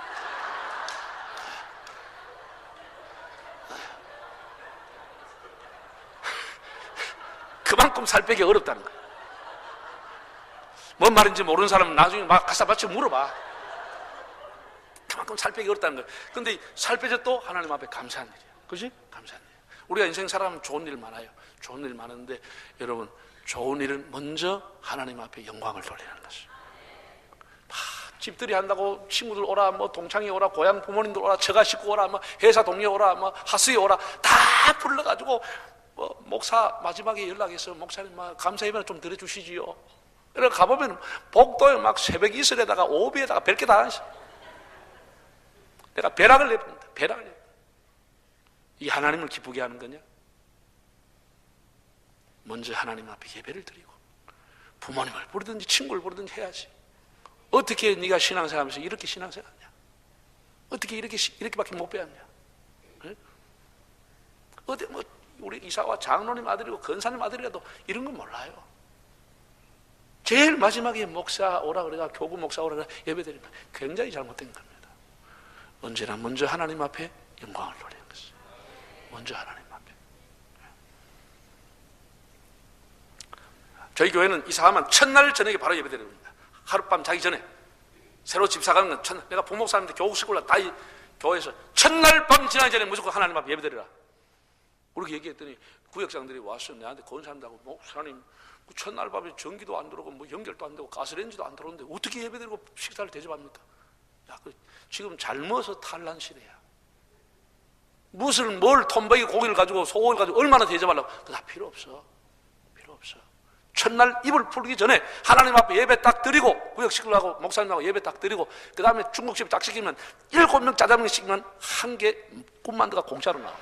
그만큼 살 빼기 어렵다는 거예요. 뭔 말인지 모르는 사람은 나중에 막 가사 받쳐 물어봐. 그만큼 살 빼기 어렵다는 거예요. 근데 살 빼져도 하나님 앞에 감사한 일이야. 그지? 감사한 일. 우리가 인생 살아가면 좋은 일 많아요. 좋은 일 많은데 여러분, 좋은 일은 먼저 하나님 앞에 영광을 돌리는 것이에요. 집들이 한다고 친구들 오라, 뭐 동창이 오라, 고향 부모님들 오라, 처가 식구 오라, 뭐 회사 동료 오라, 뭐 하수이 오라, 다 불러가지고 뭐 목사 마지막에 연락해서 목사님 막 감사 예배를 좀 드려주시지요. 이렇게 가보면 복도에 막 새벽 이슬에다가 오비에다가 별게 다 있어. 내가 벼락을 내본다. 벼락을 내본다. 이 하나님을 기쁘게 하는 거냐? 먼저 하나님 앞에 예배를 드리고 부모님을 부르든지 친구를 부르든지 해야지. 어떻게 네가 신앙생활하면서 이렇게 신앙생활하냐? 어떻게 이렇게밖에 못 배웠냐? 네? 어디 뭐 우리 이사와 장로님 아들이고 건사님 아들이라도 이런 건 몰라요. 제일 마지막에 목사 오라 그래가 교구 목사 오라 그래 예배드리면 굉장히 잘못된 겁니다. 언제나 먼저 하나님 앞에 영광을 돌리는 것이죠. 먼저 하나님 앞에. 저희 교회는 이사하면 첫날 저녁에 바로 예배드립니다. 하룻밤 자기 전에 새로 집 사가는 건 첫날. 내가 부목사님한테 교구 시골라 다 교회에서 첫날 밤 지나기 전에 무조건 하나님 앞에 예배드리라. 그렇게 얘기했더니 구역장들이 와서 내한테 건사한다고 목사님 첫날 밤에 전기도 안 들어오고 뭐 연결도 안 되고 가스레인지도 안 들어오는데 어떻게 예배드리고 식사를 대접합니까? 야, 지금 젊어서 탈난 시대야. 무슨 뭘 톰베이 고기를 가지고 소고기를 가지고 얼마나 대접하려고. 그거 다 필요 없어. 필요 없어. 첫날 입을 풀기 전에 하나님 앞에 예배 딱 드리고 구역시키려고 목사님하고 예배 딱 드리고 그 다음에 중국집 딱 시키면 7명 짜장면 시키면 한 개 꿈만두가 공짜로 나와.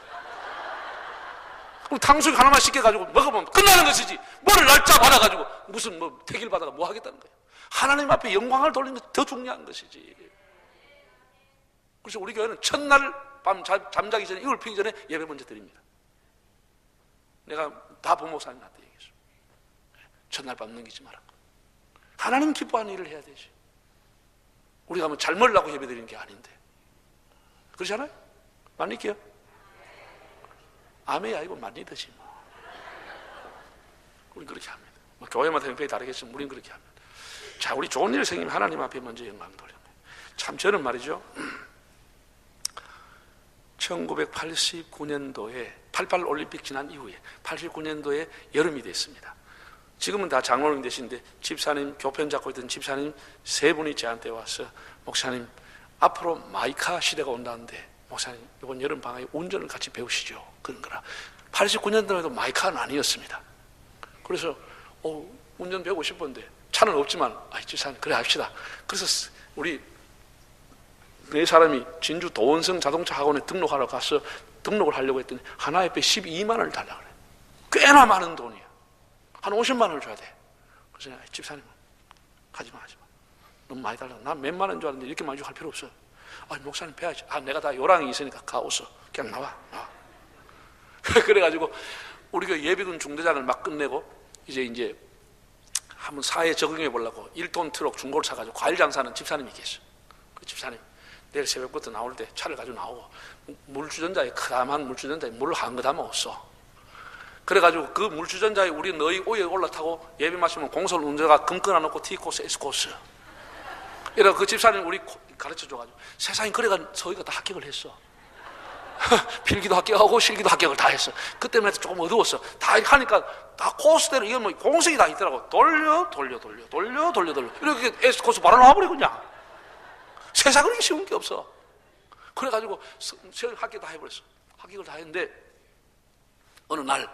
그럼 탕수육 하나만 시켜가지고 먹어보면 끝나는 것이지. 뭐를 날짜 받아가지고 무슨 뭐 택일 받아가 뭐 하겠다는 거예요. 하나님 앞에 영광을 돌리는 게 더 중요한 것이지. 그래서 우리 교회는 첫날 밤 잠자기 전에 이불 피기 전에 예배 먼저 드립니다. 내가 다 부목사님한테 얘기했어. 첫날 밤 넘기지 마라. 하나님 기뻐하는 일을 해야 되지. 우리가 뭐 잘 먹으려고 예배 드리는 게 아닌데. 그렇잖아요? 맞니게요? 아멘이 아니고 맞니듯이 뭐. 우린 그렇게 합니다. 뭐 교회마다 형편이 다르겠지만 우린 그렇게 합니다. 자, 우리 좋은 일 생기면 하나님 앞에 먼저 영광 돌립니다. 참 저는 말이죠, 1989년도에 88 올림픽 지난 이후에 89년도에 여름이 됐습니다. 지금은 다 장로님 되신데 집사님, 교편 잡고 있던 집사님 3분이 저한테 와서 목사님 앞으로 마이카 시대가 온다는데 목사님 이번 여름 방학에 운전을 같이 배우시죠. 그런 거라. 89년도에도 마이카는 아니었습니다. 그래서 운전 배우고 싶었는데 차는 없지만 집사님 그래 합시다. 그래서 우리 4사람이 진주 도원성 자동차 학원에 등록하러 가서 등록을 하려고 했더니 하나에 12만 원을 달라고 그래. 꽤나 많은 돈이야. 한 50만 원을 줘야 돼. 그래서 집사님 하지마 너무 많이 달라고. 난 몇만 원인 줄 알았는데 이렇게 많이 주고 할 필요 없어. 목사님 배야지. 내가 다 요랑이 있으니까 가오서 그냥 나와. 그래가지고 우리가 예비군 중대장을 막 끝내고 이제 한번 사회에 적응해 보려고 1톤 트럭 중고를 사가지고 과일 장사하는 집사님이 계셔. 그 집사님 내일 새벽부터 나올 때 차를 가지고 나오고 물주전자에 크다만 물주전자에 물을 한 거 담아왔어. 그래가지고 그 물주전자에 우리 너희 오에 올라타고 예배 마시면 공설 운전가 금 끊어놓고 T코스 S코스 이래서 그 집사님 우리 가르쳐줘가지고 세상에 그래가 저희가 다 합격을 했어. 필기도 합격하고 실기도 합격을 다 했어. 그때만 해도 조금 어두웠어. 다 하니까 다 코스대로 이건 뭐 공식이 다 있더라고. 돌려 이렇게 S코스 바로 나와버리고 그냥. 세상은 이렇게 쉬운 게 없어. 그래가지고 합격 다 해버렸어. 합격을 다 했는데 어느 날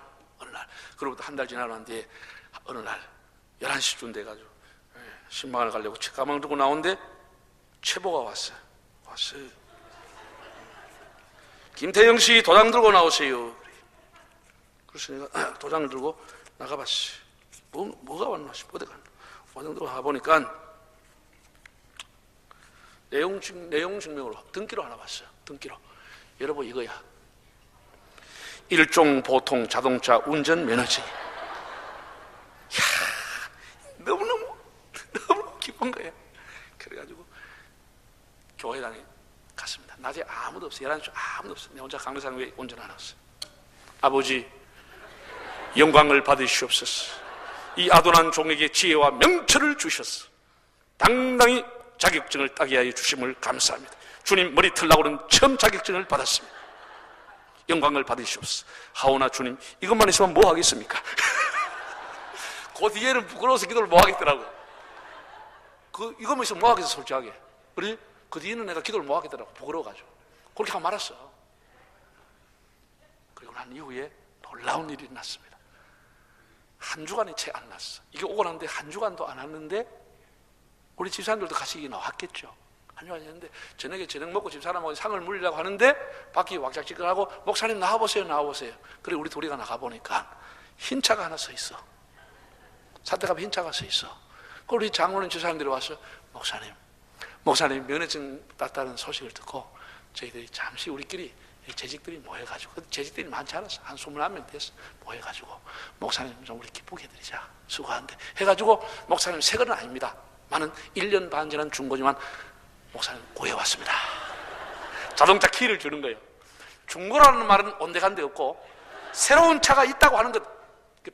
그로부터 한 달 지나고 난 뒤에 어느 날 11시쯤 돼가지고 신방을 가려고 가방 들고 나오는데 최보가 왔어. 김태영 씨 도장 들고 나오세요. 그래서 내가 도장을 들고 나가봤어. 뭐가 왔나 싶어. 어디 갔나. 도장 들고 가보니까 내용 증명으로 등기로 하나 봤어요. 등기로. 여러분 이거야. 일종 보통 자동차 운전 면허증. 이야, 너무너무 기쁜 거예요. 그래가지고 교회당에 갔습니다. 낮에 아무도 없어요. 11시 아무도 없어요. 내 혼자 강대상에 운전 안 왔어요. 아버지 영광을 받으시옵소서. 이 아도난 종에게 지혜와 명철을 주셔서 당당히 자격증을 따게 하여 주심을 감사합니다. 주님 머리털 나오는 처음 자격증을 받았습니다. 영광을 받으시옵소서. 하오나 주님 이것만 있으면 뭐 하겠습니까? 그 뒤에는 부끄러워서 기도를 뭐 하겠더라고. 이것만 있으면 뭐 하겠어 솔직하게. 그래? 그 뒤에는 내가 기도를 뭐 하겠더라고. 부끄러워가지고 그렇게 하고 말았어. 그리고 난 이후에 놀라운 일이 났습니다. 한 주간이 채 안 났어. 이게 오고 났는데 한 주간도 안 왔는데 우리 집사람들도 같이 나왔겠죠. 한 주간 했는데 저녁에 저녁 먹고 집사람하고 상을 물리려고 하는데 밖이 왁작지근하고 목사님 나와보세요. 그래 우리 둘이가 나가보니까 흰 차가 하나 서 있어. 사택 흰 차가 서 있어. 그 우리 장로님 집사람들이 와서 목사님 면허증 땄다는 소식을 듣고 저희들이 잠시 우리끼리 재직들이 모여가지고 재직들이 많지 않았어. 한 21명 됐어. 모여가지고 목사님 좀 우리 기쁘게 해드리자. 수고한데 해가지고 목사님 새 거는 아닙니다. 많은 1년 반 지난 중고지만 목사님 구해왔습니다. 자동차 키를 주는 거예요. 중고라는 말은 온데간데 없고 새로운 차가 있다고 하는 것.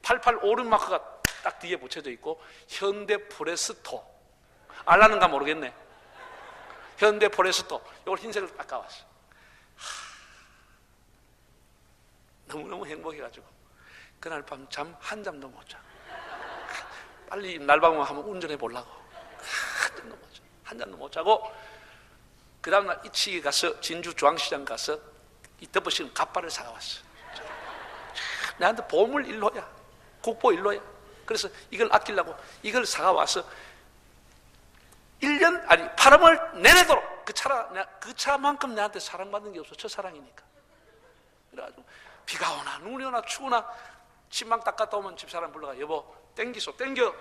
88 오른 마크가 딱 뒤에 붙여져 있고 현대 프레스토 알라는가 모르겠네. 현대 프레스토 이걸 흰색을 닦아왔어. 너무너무 행복해가지고 그날 밤 잠 한 잠도 못 자. 빨리 날방만 한번 운전해 보려고 한 잠도 못 자고 그 다음날 이치기 가서 진주 중앙시장 가서 이 덮어씌운 갑발을 사가왔어. 나한테 보물 1호야, 국보 1호야. 그래서 이걸 아끼려고 이걸 사가와서 1년 아니 8월을 내내도록 그 차만큼 내한테 사랑받는 게 없어. 첫사랑이니까. 그래가지고 비가 오나 눈이 오나 추우나 침망 닦았다 오면 집사람 불러가, 여보 땡기소, 땡겨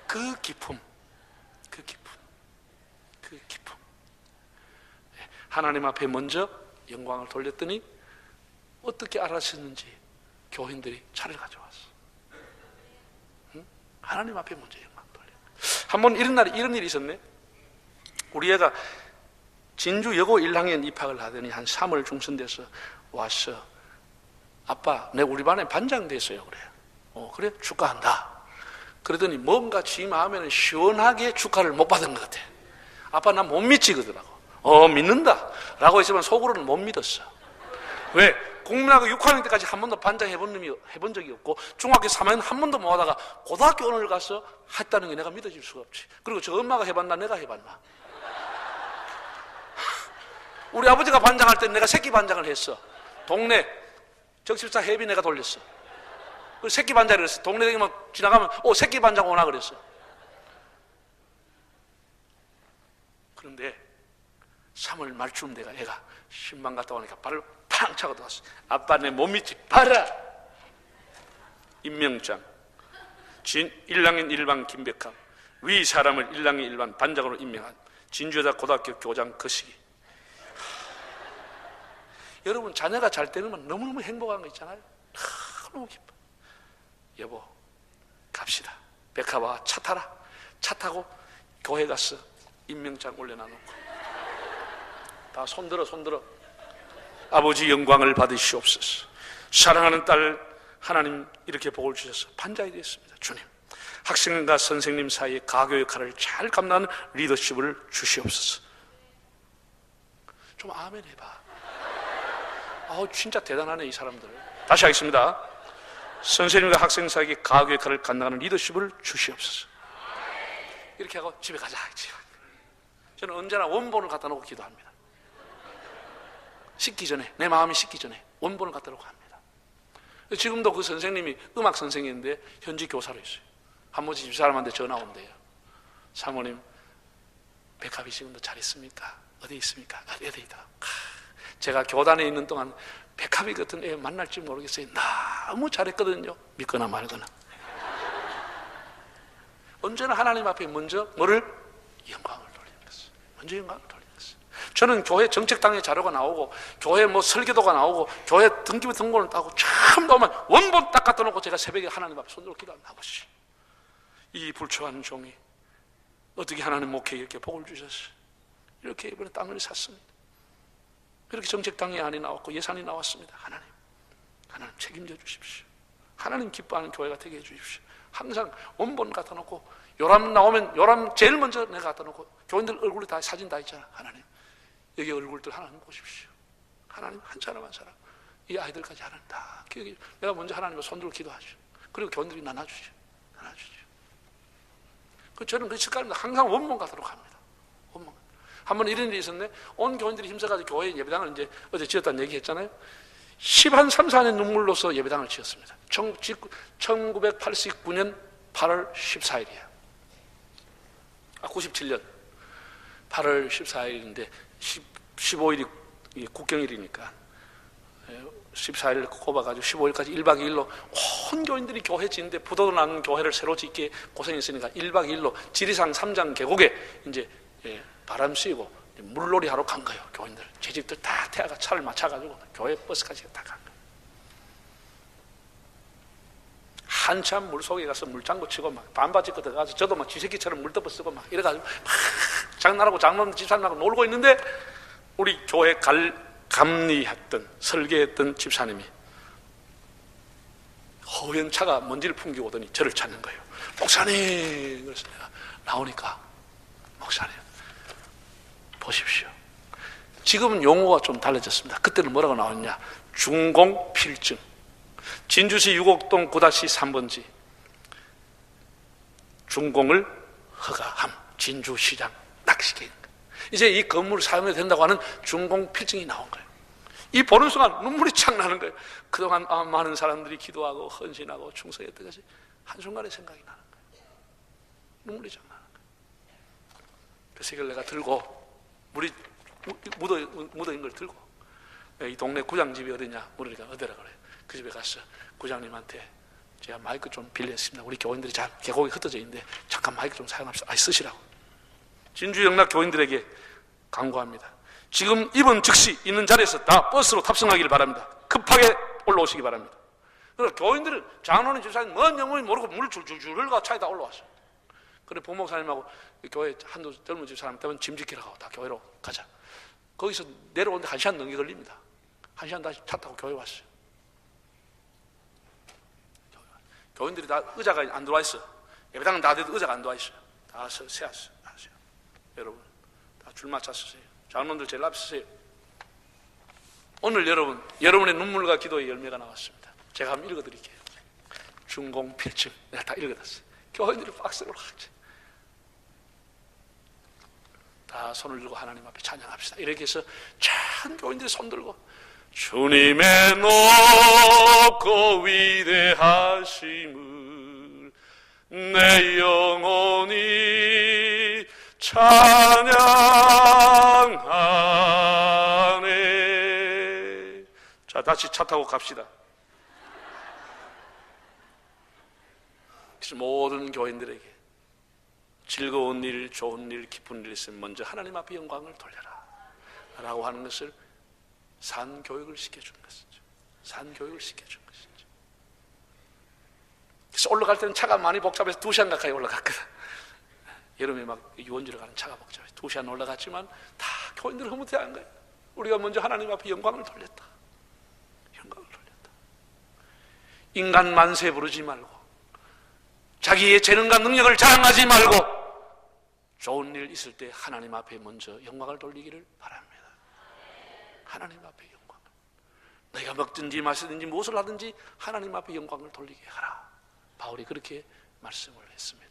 그 기쁨. 하나님 앞에 먼저 영광을 돌렸더니 어떻게 알았었는지 교인들이 차를 가져왔어. 응? 하나님 앞에 먼저 영광 돌려. 한번 이런 일이 있었네. 우리 애가 진주 여고 1학년 입학을 하더니 한 3월 중순 돼서 와서, 아빠 내 우리 반에 반장 됐어요. 그래. 그래? 축하한다. 그러더니 뭔가 지 마음에는 시원하게 축하를 못 받은 것 같아. 아빠 나 못 믿지 그러더라고. 믿는다 라고 했지만 속으로는 못 믿었어. 왜? 국민학교 6학년 때까지 한 번도 반장 해본 적이 없고 중학교 3학년 한 번도 못 하다가 고등학교 오늘 가서 했다는 게 내가 믿어질 수가 없지. 그리고 저 엄마가 해봤나 내가 해봤나? 우리 아버지가 반장할 때 내가 새끼 반장을 했어. 동네 적십사 회비 내가 돌렸어. 그 새끼 반장을 했어. 동네 다니면 지나가면 새끼 반장 오나 그랬어. 그런데 3월 말쯤 내가 애가 신방 갔다 오니까 발을 팡 차고 들어왔어. 아빠 내 못 믿지? 봐라. 임명장 1학년 1반 김백함 위 사람을 1학년 1반 반장으로 임명한 진주여자 고등학교 교장 그 시기. 여러분 자녀가 잘 되는 건 너무너무 행복한 거 있잖아요. 너무 기뻐. 여보 갑시다. 백합아 차 타라. 차 타고 교회 가서 임명장 올려놔놓고 다 손들어. 아버지 영광을 받으시옵소서. 사랑하는 딸 하나님 이렇게 복을 주셔서 반장이 되었습니다. 주님 학생과 선생님 사이의 가교 역할을 잘 감당하는 리더십을 주시옵소서. 좀 아멘 해봐. 진짜 대단하네 이 사람들. 다시 하겠습니다. 선생님과 학생 사이의 가교 역할을 감당하는 리더십을 주시옵소서. 이렇게 하고 집에 가자. 저는 언제나 원본을 갖다 놓고 기도합니다. 식기 전에, 내 마음이 식기 전에 원본을 갖다 놓고 합니다. 지금도 그 선생님이 음악 선생님인데 현지 교사로 있어요. 한 번씩 집사람한테 전화 온대요. 사모님 백합이 지금도 잘 있습니까? 어디 있습니까? 어디 있다. 제가 교단에 있는 동안 백합이 같은 애 만날지 모르겠어요. 너무 잘했거든요. 믿거나 말거나. 언제나 하나님 앞에 먼저 뭐를? 영광을 돌리는 것을. 먼저 영광을 돌리는 것을. 저는 교회 정책당의 자료가 나오고 교회 설교도가 나오고 교회 등기부 등본을 따고 참 나오면 원본 딱 갖다 놓고 제가 새벽에 하나님 앞에 손들어 기도합니다. 아버지 이 불초한 종이 어떻게 하나님 목회에 이렇게 복을 주셨어요. 이렇게 이번에 땅을 샀습니다. 이렇게 정책당의 안이 나왔고 예산이 나왔습니다. 하나님 책임져 주십시오. 하나님 기뻐하는 교회가 되게 해 주십시오. 항상 원본 갖다 놓고 요람 나오면 요람 제일 먼저 내가 갖다 놓고 교인들 얼굴에 다 사진 다 있잖아. 하나님 여기 얼굴들 하나님 보십시오. 하나님 한 사람 한 사람 이 아이들까지 하나님 다 기억해. 내가 먼저 하나님을 손들고 기도하죠. 그리고 교인들이 나눠주죠. 저는 그 습관입니다. 항상 원본 갖다 놓고 합니다. 원본. 한번 이런 일이 있었네. 온 교인들이 힘써가지고 교회 예배당을 이제 어제 지었다는 얘기 했잖아요. 13~14년 눈물로서 예배당을 지었습니다. 1989년 8월 14일이야. 97년 8월 14일인데 15일이 국경일이니까 14일 꼽아가지고 15일까지 1박 2일로 온 교인들이 교회 짓는데 부도도 나는 교회를 새로 짓기에 고생했으니까 1박 2일로 지리산 3장 계곡에 이제 바람 쐬고 물놀이 하러 간 거예요. 교인들 재직들 다 태아가 차를 맞춰가지고 교회 버스까지 다 간 거예요. 한참 물속에 가서 물장구 치고 막 반바지 거 들어가서 저도 막 쥐새끼처럼 물덮어 쓰고 막 이래가지고 막 장난하고 장로님 집사님하고 놀고 있는데 우리 교회 감리했던 설계했던 집사님이 허연 차가 먼지를 풍기고 오더니 저를 찾는 거예요. 목사님. 그래서 내가 나오니까 목사님 보십시오. 지금은 용어가 좀 달라졌습니다. 그때는 뭐라고 나왔냐? 중공필증. 진주시 6옥동 9-3번지 준공을 허가함. 진주시장 딱 시키는 거예요. 이제 이 건물을 사용해도 된다고 하는 준공 필증이 나온 거예요. 이 보는 순간 눈물이 착 나는 거예요. 그동안 많은 사람들이 기도하고 헌신하고 충성했던 것이 한순간에 생각이 나는 거예요. 눈물이 착 나는 거예요. 그래서 이걸 내가 들고 물이 묻어인 걸 들고 이 동네 구장집이 어디냐 물으니까 어디라 그래요. 그 집에 가서 구장님한테 제가 마이크 좀 빌렸습니다. 우리 교인들이 잘 계곡에 흩어져 있는데 잠깐 마이크 좀 사용합시다. 쓰시라고. 진주 영락 교인들에게 강구합니다. 지금 이번 즉시 있는 자리에서 다 버스로 탑승하기를 바랍니다. 급하게 올라오시기 바랍니다. 그래서 교인들은 장로님 집사님 먼 영문이 모르고 물 줄줄 흘러가 차에 다 올라왔어요. 그래 부목사님하고 교회 한두 젊은 집사람 때문에 짐 지키러 가고 다 교회로 가자. 거기서 내려오는데 1시간 넘게 걸립니다. 1시간 다시 차 타고 교회 왔어요. 교인들이 다 의자가 안 들어와 있어. 예배당은 다 돼도 의자가 안 들어와 있어요. 다 세웠어요. 여러분 다 줄 맞춰 서세요. 장로님들 제일 앞에 서세요. 오늘 여러분의 눈물과 기도의 열매가 나왔습니다. 제가 한번 읽어드릴게요. 준공 필증 내가 다 읽어놨어요. 교인들이 박수로 하지. 다 손을 들고 하나님 앞에 찬양합시다. 이렇게 해서 참 교인들이 손 들고 주님의 높고 위대하심을 내 영혼이 찬양하네. 자, 다시 차 타고 갑시다. 그래서 모든 교인들에게 즐거운 일, 좋은 일, 기쁜 일 있으면 먼저 하나님 앞에 영광을 돌려라 라고 하는 것을 산교육을 시켜준 것이죠. 산교육을 시켜준 것이죠. 그래서 올라갈 때는 차가 많이 복잡해서 2시간 가까이 올라갔거든. 여름에 막 유원지로 가는 차가 복잡해서 2시간 올라갔지만 다 교인들을 흐뭇해하는 거예요. 우리가 먼저 하나님 앞에 영광을 돌렸다. 영광을 돌렸다. 인간 만세 부르지 말고 자기의 재능과 능력을 자랑하지 말고 좋은 일 있을 때 하나님 앞에 먼저 영광을 돌리기를 바랍니다. 하나님 앞에 영광을. 너희가 먹든지 마시든지 무엇을 하든지 하나님 앞에 영광을 돌리게 하라. 바울이 그렇게 말씀을 했습니다.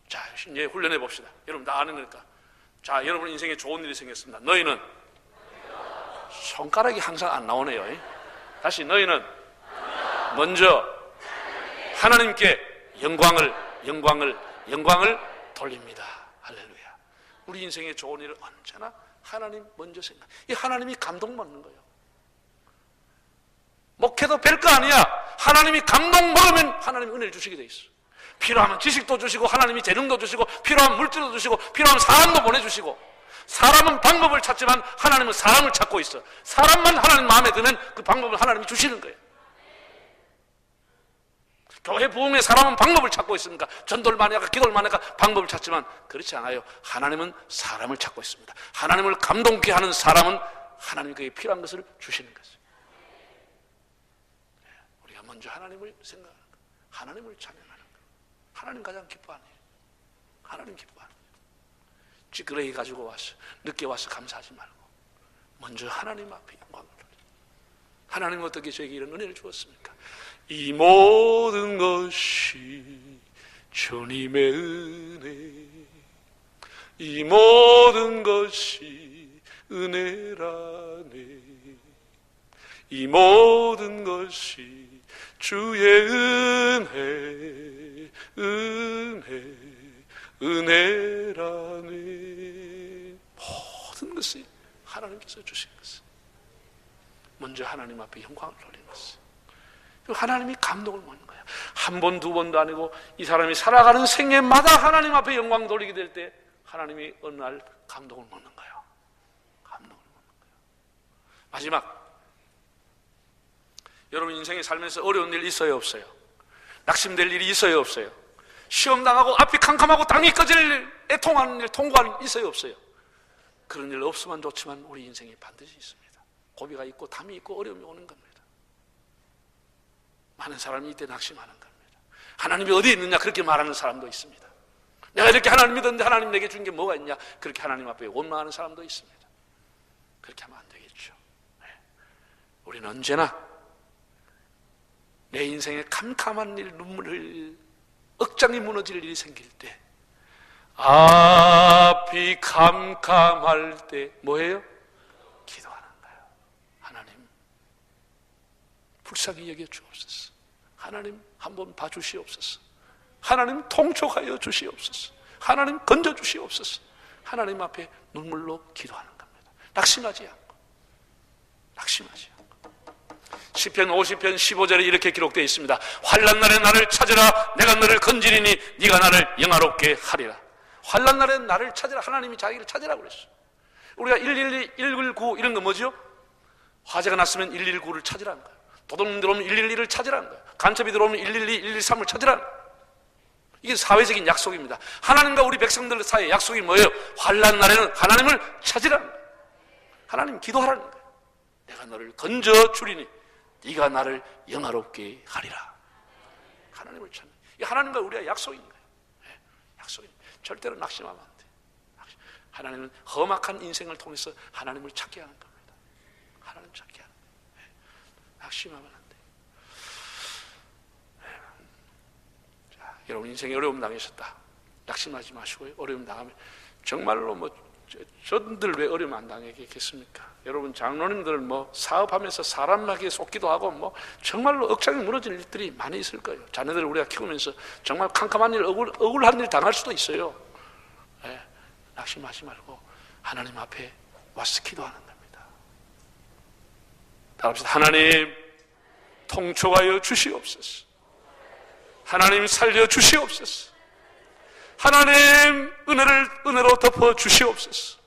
자, 이제 훈련해 봅시다. 여러분 다 아는 거니까. 자, 여러분 인생에 좋은 일이 생겼습니다. 너희는 손가락이 항상 안 나오네요. 다시 너희는 먼저 하나님께 영광을 돌립니다. 할렐루야. 우리 인생의 좋은 일은 언제나 하나님 먼저 생각. 이 하나님이 감동받는 거예요. 목회도 별거 아니야. 하나님이 감동 먹으면 하나님이 은혜를 주시게 돼 있어. 필요하면 지식도 주시고 하나님이 재능도 주시고 필요하면 물질도 주시고 필요하면 사람도 보내주시고. 사람은 방법을 찾지만 하나님은 사람을 찾고 있어. 사람만 하나님 마음에 드는 그 방법을 하나님이 주시는 거예요. 교회 부흥의 사람은 방법을 찾고 있습니까? 전도를 많이 하고 기도를 많이 하고 방법을 찾지만 그렇지 않아요. 하나님은 사람을 찾고 있습니다. 하나님을 감동케 하는 사람은 하나님이 그에게 필요한 것을 주시는 것이죠. 우리가 먼저 하나님을 생각하는 것, 하나님을 찬양하는 것, 하나님 가장 기뻐하는 일, 하나님 기뻐하는 일. 찌끄러기 가지고 와서 늦게 와서 감사하지 말고 먼저 하나님 앞에 영광을 돌려. 하나님은 어떻게 저에게 이런 은혜를 주었습니까? 이 모든 것이 주님의 은혜, 이 모든 것이 은혜라네. 이 모든 것이 주의 은혜라네. 모든 것이 하나님께서 주신 것은 먼저 하나님 앞에 영광을 돌린 것은 하나님이 감동을 먹는 거예요. 한 번, 두 번도 아니고 이 사람이 살아가는 생애마다 하나님 앞에 영광 돌리게 될 때 하나님이 어느 날 감동을 먹는 거예요. 감동을 먹는 거예요. 마지막, 여러분 인생에 살면서 어려운 일 있어요, 없어요? 낙심될 일이 있어요, 없어요? 시험 당하고 앞이 캄캄하고 땅이 꺼질 애통하는 일, 통과하는 일 있어요, 없어요? 그런 일 없으면 좋지만 우리 인생에 반드시 있습니다. 고비가 있고 담이 있고 어려움이 오는 겁니다. 많은 사람이 이때 낙심하는 겁니다. 하나님이 어디에 있느냐 그렇게 말하는 사람도 있습니다. 내가 이렇게 하나님 믿었는데 하나님 내게 준 게 뭐가 있냐 그렇게 하나님 앞에 원망하는 사람도 있습니다. 그렇게 하면 안 되겠죠. 네. 우리는 언제나 내 인생에 캄캄한 일, 눈물을 억장이 무너질 일이 생길 때, 앞이 캄캄할 때 뭐예요? 기도하는 거예요. 하나님 불쌍히 여겨 주옵소서. 하나님 한번 봐주시옵소서. 하나님 통촉하여 주시옵소서. 하나님 건져 주시옵소서. 하나님 앞에 눈물로 기도하는 겁니다. 낙심하지 않고, 낙심하지 않고. 시편 50편 15절에 이렇게 기록되어 있습니다. 환난 날에 나를 찾으라. 내가 너를 건지리니 네가 나를 영화롭게 하리라. 환난 날에 나를 찾으라. 하나님이 자기를 찾으라고 그랬어요. 우리가 112, 119 이런 거 뭐죠? 화재가 났으면 119를 찾으라는 거예요. 도둑놈 들어오면 112를 찾으라는 거예요. 간첩이 들어오면 112, 113을 찾으라는 거예요. 이게 사회적인 약속입니다. 하나님과 우리 백성들 사이의 약속이 뭐예요? 환난 날에는 하나님을 찾으라는 거예요. 하나님 기도하라는 거예요. 내가 너를 건져 주리니 네가 나를 영화롭게 하리라. 하나님을 찾는, 이 하나님과 우리가 약속인 거예요. 네, 약속입니다. 절대로 낙심하면 안 돼요. 하나님은 험악한 인생을 통해서 하나님을 찾게 하는 겁니다. 하나님 찾게 하는 거예요. 네, 낙심하면 안 돼요. 네. 자, 여러분 인생에 어려움 당하셨다. 낙심하지 마시고요. 어려움 당하면 정말로 저들 왜 어려움 안 당하겠습니까? 여러분 장로님들 사업하면서 사람에게 속기도 하고 정말로 억장이 무너질 일들이 많이 있을 거예요. 자녀들을 우리가 키우면서 정말 캄캄한 일, 억울한 일 당할 수도 있어요. 네, 낙심하지 말고 하나님 앞에 와서 기도하는 겁니다. 다 합시다. 하나님 통촉하여 주시옵소서. 하나님 살려 주시옵소서. 하나님 은혜로 덮어 주시옵소서.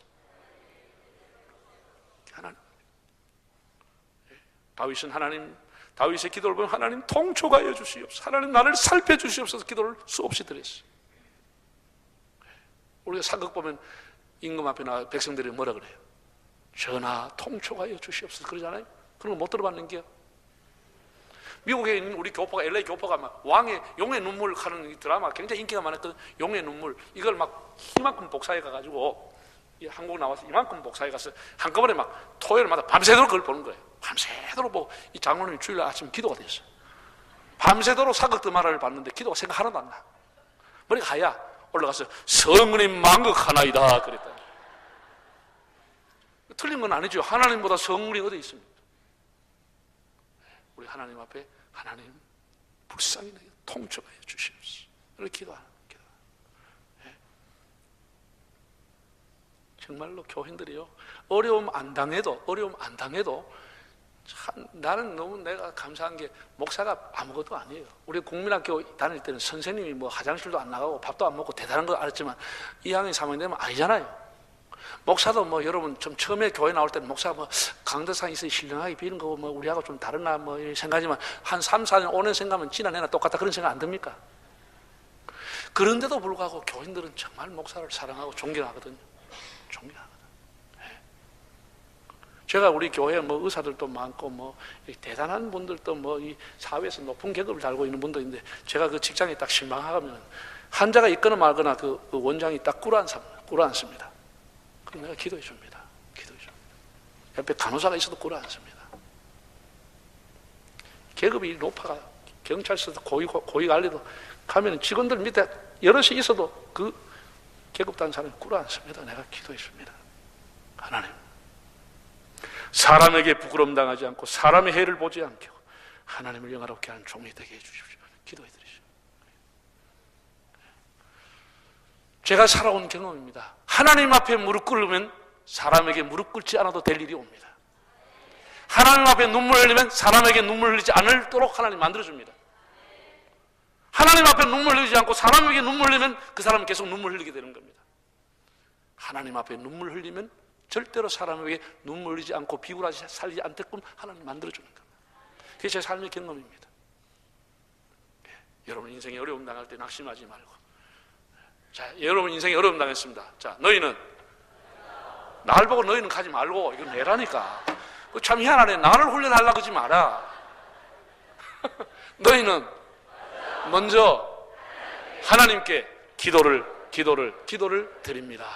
하나님, 다윗의 기도를 보면 하나님 통촉하여 주시옵소서. 하나님 나를 살펴 주시옵소서. 기도를 수없이 드렸어요. 우리가 사극 보면 임금 앞에 나와 백성들이 뭐라 그래요? 전하 통촉하여 주시옵소서 그러잖아요. 그런 거 못 들어봤는 게요. 미국에 있는 우리 교포가, LA 교포가 막 용의 눈물 하는 드라마 굉장히 인기가 많았거든. 용의 눈물. 이걸 막 이만큼 복사해 가가지고 한국 나와서 이만큼 복사해 가서 한꺼번에 막 토요일마다 밤새도록 그걸 보는 거예요. 밤새도록 보고 이 장로님이 주일 아침 기도가 됐어요. 밤새도록 사극 드라마를 봤는데 기도가 생각 하나도 안 나. 머리가 하야. 올라가서 성은이 만극하나이다 그랬다. 틀린 건 아니죠. 하나님보다 성은이 어디 있습니까? 우리 하나님 앞에 하나님 불쌍히 내게 통촉하여 주시옵소서. 이렇게 기도하는 기도. 네. 정말로 교인들이요 어려움 안 당해도 참 나는 너무 내가 감사한 게 목사가 아무것도 아니에요. 우리 국민학교 다닐 때는 선생님이 화장실도 안 나가고 밥도 안 먹고 대단한 거 알았지만 2학년 3학년 되면 아니잖아요. 목사도 여러분 좀 처음에 교회 나올 때는 목사가 강대상 있어 신령하게 비는 거고 우리하고 좀 다르나 이런 생각하지만 한 3, 4년 5년 생각하면 지난 해나 똑같다 그런 생각 안 듭니까? 그런데도 불구하고 교인들은 정말 목사를 사랑하고 존경하거든요. 존경하거든요. 네. 제가 우리 교회에 의사들도 많고 대단한 분들도 이 사회에서 높은 계급을 달고 있는 분도 있는데 제가 그 직장에 딱 실망하면 환자가 있거나 말거나 그 원장이 딱 꿇어앉습니다. 내가 기도해 줍니다. 옆에 간호사가 있어도 꿇어앉습니다. 계급이 높아가 경찰서도 고위 관리도 가면 직원들 밑에 여럿이 있어도 그 계급 단 사람이 꿇어앉습니다. 내가 기도해 줍니다. 하나님, 사람에게 부끄러움 당하지 않고 사람의 해를 보지 않게 하나님을 영화롭게 하는 종이 되게 해주십시오. 기도해 드리죠. 제가 살아온 경험입니다. 하나님 앞에 무릎 꿇으면 사람에게 무릎 꿇지 않아도 될 일이 옵니다. 하나님 앞에 눈물 흘리면 사람에게 눈물 흘리지 않도록 하나님 만들어줍니다. 하나님 앞에 눈물 흘리지 않고 사람에게 눈물 흘리면 그 사람은 계속 눈물 흘리게 되는 겁니다. 하나님 앞에 눈물 흘리면 절대로 사람에게 눈물 흘리지 않고 비굴하지 살지 않게끔 하나님 만들어주는 겁니다. 그게 제 삶의 경험입니다. 여러분 인생에 어려움 당할 때 낙심하지 말고, 자, 여러분 인생에 어려움 당했습니다. 자, 너희는 날 보고 너희는 가지 말고, 이건 내라니까. 참 희한하네. 나를 훈련하려고 하지 마라. 너희는 먼저 하나님께 기도를 드립니다.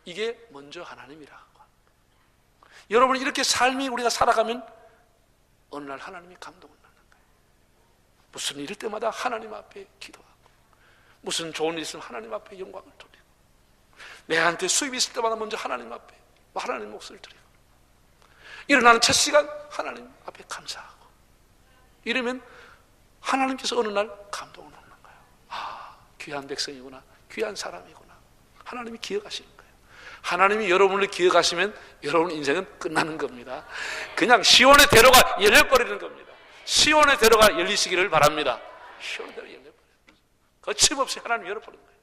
이게 먼저 하나님이라고. 여러분 이렇게 삶이 우리가 살아가면 어느 날 하나님이 감동을 받는 거예요. 무슨 일일 때마다 하나님 앞에 기도하고, 무슨 좋은 일 있으면 하나님 앞에 영광을 돌리고, 내한테 수입이 있을 때마다 먼저 하나님 앞에 하나님 몫을 드리고, 일어나는 첫 시간 하나님 앞에 감사하고, 이러면 하나님께서 어느 날 감동을 먹는 거예요. 아, 귀한 백성이구나, 귀한 사람이구나. 하나님이 기억하시는 거예요. 하나님이 여러분을 기억하시면 여러분 인생은 끝나는 겁니다. 그냥 시온의 대로가 열려버리는 겁니다. 시온의 대로가 열리시기를 바랍니다. 시온의 대로가 열려버려요. 거침없이 하나님 열어버리는 거예요.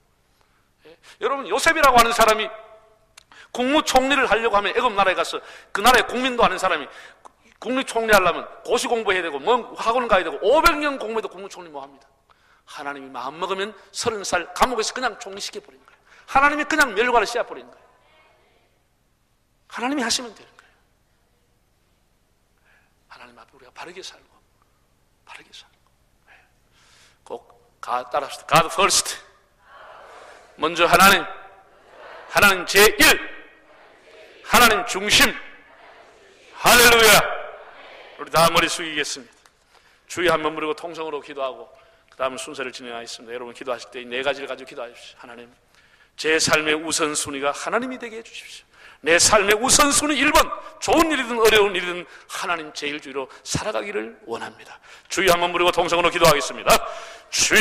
예? 여러분, 요셉이라고 하는 사람이 국무총리를 하려고 하면 애굽 나라에 가서 그 나라의 국민도 아는 사람이 국무총리 하려면 고시 공부해야 되고 뭐 학원 가야 되고 500년 공부해도 국무총리 뭐 합니다. 하나님이 마음먹으면 30살 감옥에서 그냥 총리시켜버린 거예요. 하나님이 그냥 멸관을 씌워버린 거예요. 하나님이 하시면 되는 거예요. 하나님 앞에 우리가 바르게 살고 꼭 따라합시다. God first. 먼저 하나님 제1, 하나님 중심. 할렐루야. 우리 다 머리 숙이겠습니다. 주의 한번 부르고 통성으로 기도하고 그 다음 순서를 진행하겠습니다. 여러분 기도하실 때 이 네 가지를 가지고 기도하십시오. 하나님, 제 삶의 우선순위가 하나님이 되게 해주십시오. 내 삶의 우선순위 1번, 좋은 일이든 어려운 일이든 하나님 제일주의로 살아가기를 원합니다. 주의 한번 부르고 통성으로 기도하겠습니다. 주여